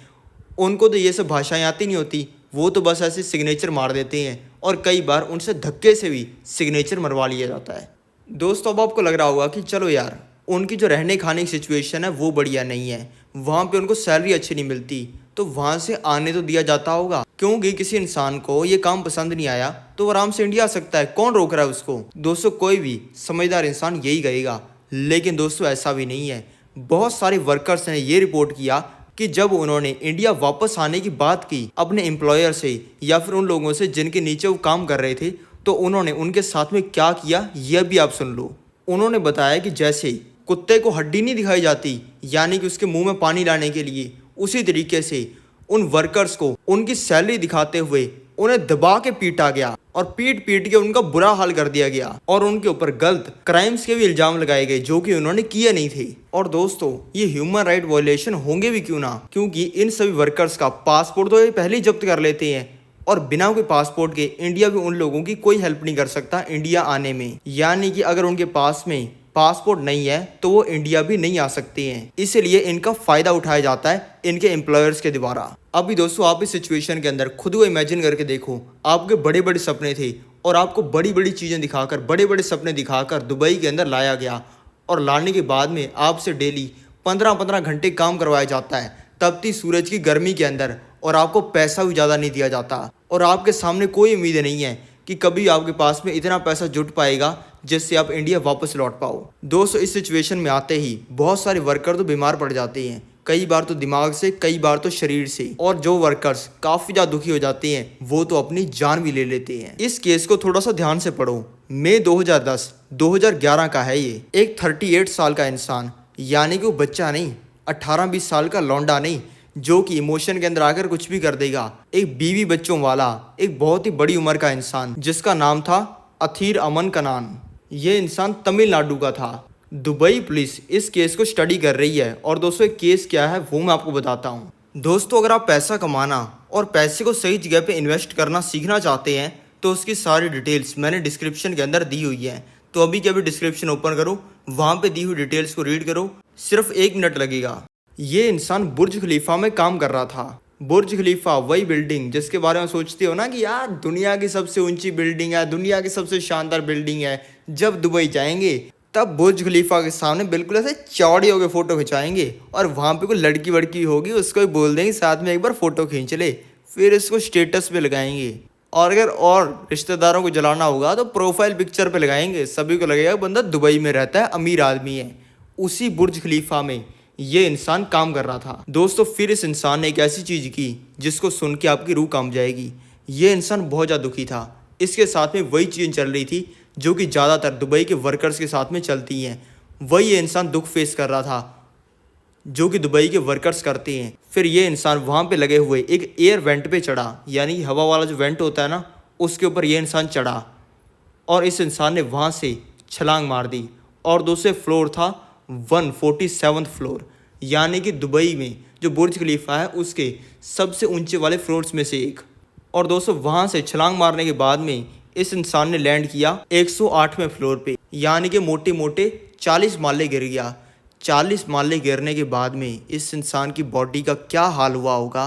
उनको तो ये सब भाषाएं आती नहीं होती, वो तो बस ऐसे सिग्नेचर मार देते हैं, और कई बार उनसे धक्के से भी सिग्नेचर मरवा लिया जाता है। दोस्तों अब आपको लग रहा होगा कि चलो यार उनकी जो रहने खाने की सिचुएशन है वो बढ़िया नहीं है, वहाँ पे उनको सैलरी अच्छी नहीं मिलती, तो वहाँ से आने तो दिया जाता होगा, क्योंकि किसी इंसान को ये काम पसंद नहीं आया तो आराम से इंडिया आ सकता है, कौन रोक रहा है उसको। दोस्तों कोई भी समझदार इंसान यही कहेगा, लेकिन दोस्तों ऐसा भी नहीं है। बहुत सारे वर्कर्स ने ये रिपोर्ट किया कि जब उन्होंने इंडिया वापस आने की बात की अपने एम्प्लॉयर से या फिर उन लोगों से जिनके नीचे वो काम कर रहे थे, तो उन्होंने उनके साथ में क्या किया यह भी आप सुन लो। उन्होंने बताया कि जैसे कुत्ते को हड्डी नहीं दिखाई जाती, यानी कि उसके मुंह में पानी लाने के लिए, उसी तरीके से उन वर्कर्स को उनकी सैलरी दिखाते हुए उन्हें दबा के पीटा गया और पीट पीट के उनका बुरा हाल कर दिया गया और उनके ऊपर गलत क्राइम्स के भी इल्जाम लगाए गए जो कि उन्होंने किए नहीं थे। और दोस्तों ये ह्यूमन राइट वायलेशन होंगे भी क्यों ना, क्योंकि इन सभी वर्कर्स का पासपोर्ट तो ये पहले ही जब्त कर लेते हैं और बिना कोई पासपोर्ट के इंडिया भी उन लोगों की कोई हेल्प नहीं कर सकता इंडिया आने में। यानी कि अगर उनके पास में पासपोर्ट नहीं है तो वो इंडिया भी नहीं आ सकते हैं, इसलिए इनका फायदा उठाया जाता है इनके एम्प्लॉयर्स के द्वारा। अभी दोस्तों आप इस सिचुएशन के अंदर खुद को इमेजिन करके देखो, आपके बड़े बड़े सपने थे और आपको बड़ी बड़ी चीज़ें दिखाकर, बड़े बड़े सपने दिखाकर दुबई के अंदर लाया गया और लाने के बाद में आपसे डेली 15-15 घंटे काम करवाया जाता है तपती सूरज की गर्मी के अंदर, और आपको पैसा भी ज़्यादा नहीं दिया जाता और आपके सामने कोई उम्मीद नहीं है कि कभी आपके पास में इतना पैसा जुट पाएगा जिससे आप इंडिया वापस लौट पाओ। दोस्तों इस सिचुएशन में आते ही बहुत सारे वर्कर तो बीमार पड़ जाते हैं, कई बार तो दिमाग से, कई बार तो शरीर से, और जो वर्कर्स काफ़ी ज़्यादा दुखी हो जाते हैं वो तो अपनी जान भी ले लेते हैं। इस केस को थोड़ा सा ध्यान से पढ़ो। मई 2010-2011 का है ये। एक 38 साल का इंसान, यानी कि वो बच्चा नहीं, 18-20 साल का लौंडा नहीं जो कि इमोशन के अंदर आकर कुछ भी कर देगा, एक बीवी बच्चों वाला, एक बहुत ही बड़ी उम्र का इंसान जिसका नाम था अथीर अमन कनान। ये इंसान तमिलनाडु का था। दुबई पुलिस इस केस को स्टडी कर रही है और दोस्तों एक केस क्या है वो मैं आपको बताता हूँ। दोस्तों अगर आप पैसा कमाना और पैसे को सही जगह पे इन्वेस्ट करना सीखना चाहते हैं तो उसकी सारी डिटेल्स मैंने डिस्क्रिप्शन के अंदर दी हुई है, तो अभी के अभी डिस्क्रिप्शन ओपन करो, वहाँ पे दी हुई डिटेल्स को रीड करो, सिर्फ 1 मिनट लगेगा। ये इंसान बुर्ज खलीफा में काम कर रहा था। बुर्ज खलीफा वही बिल्डिंग जिसके बारे में सोचते हो ना कि यार दुनिया की सबसे ऊंची बिल्डिंग है, दुनिया की सबसे शानदार बिल्डिंग है, जब दुबई जाएंगे तब बुर्ज खलीफा के सामने बिल्कुल ऐसे चौड़ी होकर फोटो खिंचाएंगे और वहाँ पे कोई लड़की वड़की होगी उसको भी बोल देंगे साथ में एक बार फोटो खींच ले, फिर इसको स्टेटस पे लगाएंगे, और अगर और रिश्तेदारों को जलाना होगा तो प्रोफाइल पिक्चर पे लगाएंगे, सभी को लगेगा बंदा दुबई में रहता है, अमीर आदमी है। उसी बुर्ज खलीफा में ये इंसान काम कर रहा था। दोस्तों फिर इस इंसान ने एक ऐसी चीज़ की जिसको सुन के आपकी रूह कांप जाएगी। ये इंसान बहुत ज़्यादा दुखी था। इसके साथ में वही चीज़ चल रही थी जो कि ज़्यादातर दुबई के वर्कर्स के साथ में चलती हैं। वही ये इंसान दुख फेस कर रहा था जो कि दुबई के वर्कर्स करते हैं। फिर ये इंसान वहाँ पे लगे हुए एक एयर वेंट पे चढ़ा, यानी हवा वाला जो वेंट होता है ना, उसके ऊपर ये इंसान चढ़ा और इस इंसान ने वहाँ से छलांग मार दी और दूसरे फ्लोर था 147 फ्लोर, यानी कि दुबई में जो बुर्ज खलीफा है उसके सबसे ऊंचे वाले फ्लोर्स में से एक। और दोस्तों वहाँ से छलांग मारने के बाद में इस इंसान ने लैंड किया 108वें फ्लोर पे, यानी कि मोटे मोटे 40 माले गिर गया। 40 माले गिरने के बाद में इस इंसान की बॉडी का क्या हाल हुआ होगा,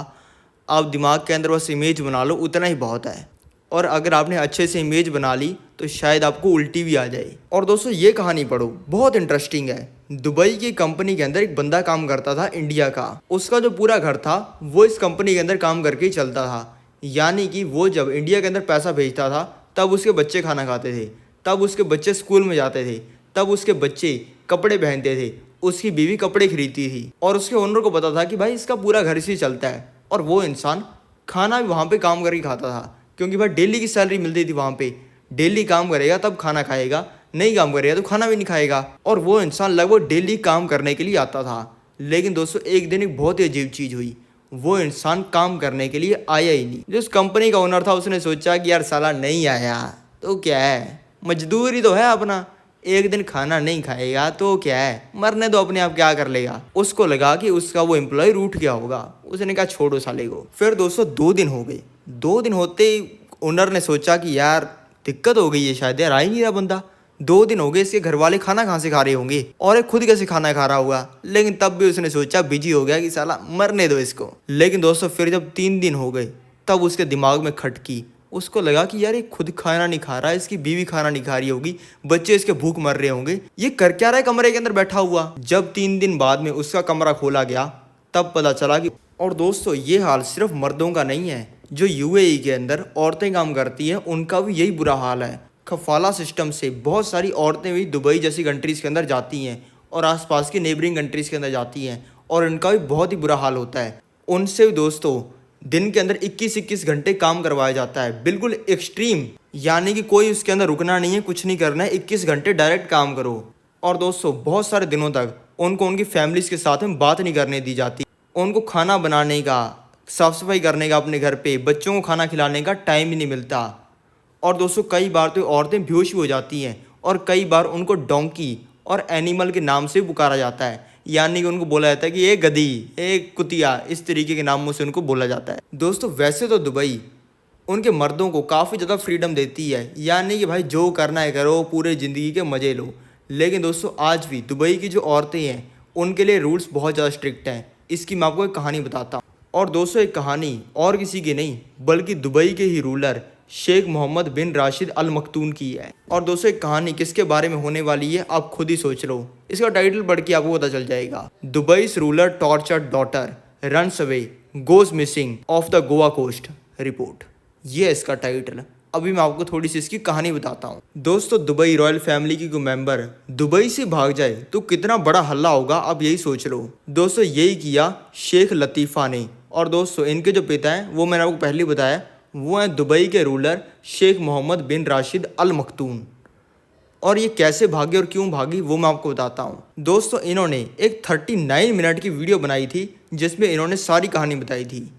आप दिमाग के अंदर बस इमेज बना लो, उतना ही बहुत है। और अगर आपने अच्छे से इमेज बना ली तो शायद आपको उल्टी भी आ जाए। और दोस्तों ये कहानी पढ़ो, बहुत इंटरेस्टिंग है। दुबई की कंपनी के अंदर एक बंदा काम करता था इंडिया का, उसका जो पूरा घर था वो इस कंपनी के अंदर काम करके ही चलता था। यानी कि वो जब इंडिया के अंदर पैसा भेजता था तब उसके बच्चे खाना खाते थे, तब उसके बच्चे स्कूल में जाते थे, तब उसके बच्चे कपड़े पहनते थे, उसकी बीवी कपड़े खरीदती थी और उसके ओनर को पता था कि भाई इसका पूरा घर इसी चलता है। और वो इंसान खाना भी वहाँ पे काम करके खाता था क्योंकि भाई डेली की सैलरी मिलती थी वहाँ पे। डेली काम करेगा तब खाना खाएगा, नहीं काम करेगा तो खाना भी नहीं खाएगा। और वो इंसान लगभग डेली काम करने के लिए आता था। लेकिन दोस्तों एक दिन एक बहुत ही अजीब चीज़ हुई, वो इंसान काम करने के लिए आया ही नहीं। जो उस कंपनी का ओनर था उसने सोचा कि यार साला नहीं आया तो क्या है, मजदूरी तो है अपना, एक दिन खाना नहीं खाएगा तो क्या है, मरने दो अपने आप, क्या कर लेगा। उसको लगा कि उसका वो एम्प्लॉय रूठ गया होगा, उसने कहा छोड़ो साले को। फिर दोस्तों 2 दिन हो गए। 2 दिन होते ही ओनर ने सोचा कि यार दिक्कत हो गई है, शायद यार आ ही नहीं रहा बंदा। 2 दिन हो गए, इसके घर वाले खाना कहाँ से खा रहे होंगे और एक खुद कैसे खाना खा रहा होगा। लेकिन तब भी उसने सोचा, बिजी हो गया कि साला मरने दो इसको। लेकिन दोस्तों फिर जब 3 दिन हो गए तब उसके दिमाग में खटकी, उसको लगा कि यार ये खुद खाना नहीं खा रहा है, इसकी बीवी खाना नहीं खा रही होगी, बच्चे इसके भूख मर रहे होंगे, ये कर क्या रहा है कमरे के अंदर बैठा हुआ। जब 3 दिन बाद में उसका कमरा खोला गया तब पता चला कि, और दोस्तों ये हाल सिर्फ मर्दों का नहीं है, जो यूएई के अंदर औरतें काम करती हैं उनका भी यही बुरा हाल है। खफाला सिस्टम से बहुत सारी औरतें भी दुबई जैसी कंट्रीज़ के अंदर जाती हैं और आसपास की नेबरिंग कंट्रीज़ के अंदर जाती हैं और इनका भी बहुत ही बुरा हाल होता है। उनसे भी दोस्तों दिन के अंदर 21-21 घंटे काम करवाया जाता है, बिल्कुल एक्सट्रीम, यानी कि कोई उसके अंदर रुकना नहीं है, कुछ नहीं करना है, 21 घंटे डायरेक्ट काम करो। और दोस्तों बहुत सारे दिनों तक उनको उनकी फैमिलीज़ के साथ में बात नहीं करने दी जाती, उनको खाना बनाने का, साफ सफाई करने का अपने घर पे, बच्चों को खाना खिलाने का टाइम ही नहीं मिलता। और दोस्तों कई बार तो औरतें बेहोश भी हो जाती हैं और कई बार उनको डोंकी और एनिमल के नाम से पुकारा जाता है, यानी कि उनको बोला जाता है कि ये गधी, ये कुतिया, इस तरीके के नामों से उनको बोला जाता है। दोस्तों वैसे तो दुबई उनके मर्दों को काफ़ी ज़्यादा फ्रीडम देती है, यानी कि भाई जो करना है करो, पूरे ज़िंदगी के मज़े लो। लेकिन दोस्तों आज भी दुबई की जो औरतें हैं उनके लिए रूल्स बहुत ज़्यादा स्ट्रिक्ट हैं। इसकी मैं आपको एक कहानी बताता हूँ। और दोस्तों एक कहानी और किसी की नहीं बल्कि दुबई के ही रूलर शेख मोहम्मद बिन राशिद अल मखतूम की है। और दोस्तों एक कहानी किसके बारे में होने वाली है आप खुद ही सोच लो, इसका टाइटल पढ़ के आपको पता चल जाएगा। Dubai's ruler tortured daughter runs away goes missing off the Goa coast report, ये है इसका टाइटल। अभी मैं आपको थोड़ी सी इसकी कहानी बताता हूँ। दोस्तों दुबई रॉयल फैमिली की कोई मेंबर दुबई से भाग जाए तो कितना बड़ा हल्ला होगा, आप यही सोच लो। दोस्तों यही किया शेख लतीफ़ा ने। और दोस्तों इनके जो पिता हैं वो मैंने आपको पहले बताया, वो हैं दुबई के रूलर शेख मोहम्मद बिन राशिद अल मखतूम। और ये कैसे भागे और क्यों भागी वो मैं आपको बताता हूँ। दोस्तों इन्होंने एक 39 मिनट की वीडियो बनाई थी जिसमें इन्होंने सारी कहानी बताई थी।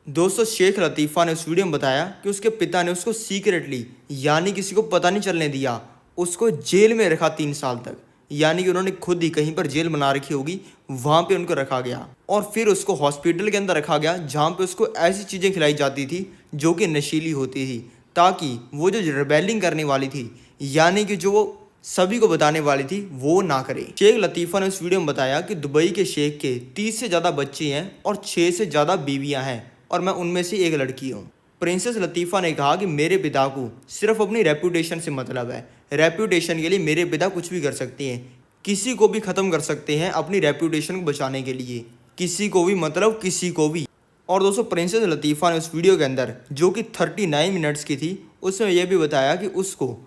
दोस्तों शेख लतीफ़ा ने उस वीडियो में बताया कि उसके पिता ने उसको सीक्रेटली, यानी किसी को पता नहीं चलने दिया, उसको जेल में रखा 3 साल तक। यानी कि उन्होंने खुद ही कहीं पर जेल बना रखी होगी, वहाँ पे उनको रखा गया। और फिर उसको हॉस्पिटल के अंदर रखा गया जहाँ पे उसको ऐसी चीज़ें खिलाई जाती थी जो कि नशीली होती थी, ताकि वो जो रिबेलिंग करने वाली थी, यानी कि जो वो सभी को बताने वाली थी, वो ना करे। शेख लतीफ़ा ने उस वीडियो में बताया कि दुबई के शेख के 30 से ज़्यादा बच्चे हैं और 6 से ज़्यादा बीवियाँ हैं और मैं उनमें से एक लड़की हूँ। प्रिंसेस लतीफ़ा ने कहा कि मेरे पिता को सिर्फ अपनी रेपुटेशन से मतलब है। रेपुटेशन के लिए मेरे पिता कुछ भी कर सकते हैं, किसी को भी ख़त्म कर सकते हैं अपनी रेपुटेशन को बचाने के लिए, किसी को भी, मतलब किसी को भी। और दोस्तों प्रिंसेस लतीफ़ा ने उस वीडियो के अंदर जो कि 39 मिनट्स की थी उसमें यह भी बताया कि उसको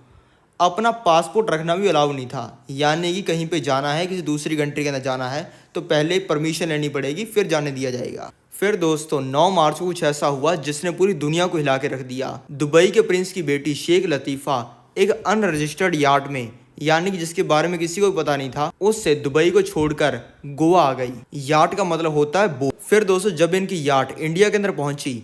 अपना पासपोर्ट रखना भी अलाउ नहीं था, यानी कि कहीं पे जाना है, किसी दूसरी कंट्री के अंदर जाना है तो पहले परमिशन लेनी पड़ेगी फिर जाने दिया जाएगा। फिर दोस्तों 9 मार्च को कुछ ऐसा हुआ जिसने पूरी दुनिया को हिला के रख दिया। दुबई के प्रिंस की बेटी शेख लतीफ़ा एक अनरजिस्टर्ड यार्ड में, यानी कि जिसके बारे में किसी को भी पता नहीं था, उससे दुबई को छोड़कर गोवा आ गई। यार्ड का मतलब होता है बोट। फिर दोस्तों जब इनकी यार्ड इंडिया के अंदर पहुंची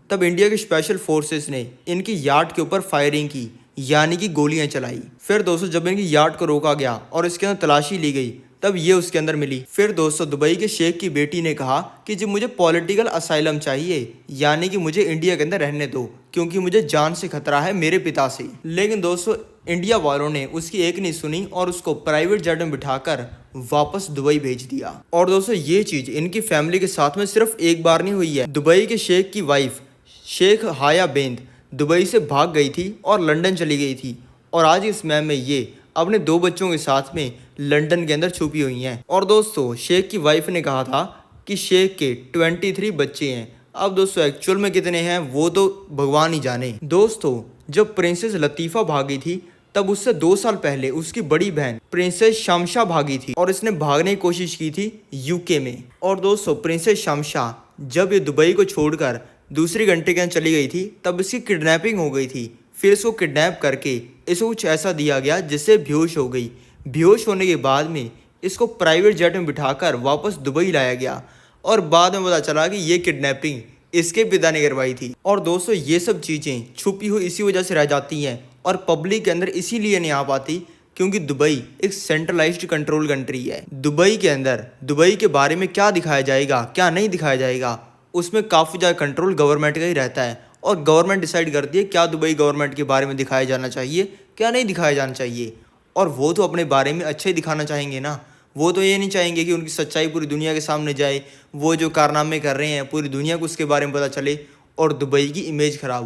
तब इंडिया की स्पेशल फोर्सेस ने इनकी यार्ड के ऊपर फायरिंग की, यानी कि गोलियां चलाई। फिर दोस्तों जब इनकी यार्ड को रोका गया और इसके अंदर तलाशी ली गई तब ये उसके अंदर मिली। फिर दोस्तों दुबई के शेख की बेटी ने कहा कि जी मुझे पॉलिटिकल असाइलम चाहिए, यानी कि मुझे इंडिया के अंदर रहने दो क्योंकि मुझे जान से खतरा है मेरे पिता से। लेकिन दोस्तों इंडिया वालों ने उसकी एक नहीं सुनी और उसको प्राइवेट जेट में बिठाकर वापस दुबई भेज दिया। और दोस्तों ये चीज़ इनकी फैमिली के साथ में सिर्फ एक बार नहीं हुई है। दुबई के शेख की वाइफ शेख हाया बेंद दुबई से भाग गई थी और लंदन चली गई थी और आज इस समय में ये अपने 2 बच्चों के साथ में लंदन के अंदर छुपी हुई हैं। और दोस्तों शेख की वाइफ ने कहा था कि शेख के 23 बच्चे हैं। अब दोस्तों एक्चुअल में कितने हैं वो तो भगवान ही जाने। दोस्तों जब प्रिंसेस लतीफ़ा भागी थी तब उससे 2 साल पहले उसकी बड़ी बहन प्रिंसेस शमशा भागी थी और इसने भागने की कोशिश की थी यूके में। और दोस्तों प्रिंसेस शमशा जब ये दुबई को छोड़कर दूसरी कंट्री के अंदर चली गई थी तब इसकी किडनैपिंग हो गई थी। फिर इसको किडनैप करके इसको कुछ ऐसा दिया गया जिससे बेहोश हो गई। बेहोश होने के बाद में इसको प्राइवेट जेट में बिठाकर वापस दुबई लाया गया और बाद में पता चला कि ये किडनैपिंग इसके पिता ने करवाई थी। और दोस्तों ये सब चीज़ें छुपी हुई इसी वजह से रह जाती हैं और पब्लिक के अंदर इसीलिए नहीं आ पाती क्योंकि दुबई एक सेंट्रलाइज्ड कंट्रोल कंट्री है। दुबई के अंदर दुबई के बारे में क्या दिखाया जाएगा क्या नहीं दिखाया जाएगा उसमें काफ़ी ज़्यादा कंट्रोल गवर्नमेंट का ही रहता है और गवर्नमेंट डिसाइड करती है क्या दुबई गवर्नमेंट के बारे में दिखाया जाना चाहिए क्या नहीं दिखाया जाना चाहिए। और वो तो अपने बारे में अच्छे ही दिखाना चाहेंगे ना, वो तो ये नहीं चाहेंगे कि उनकी सच्चाई पूरी दुनिया के सामने जाए, वो जो कारनामे कर रहे हैं पूरी दुनिया को उसके बारे में पता चले और दुबई की इमेज ख़राब हो।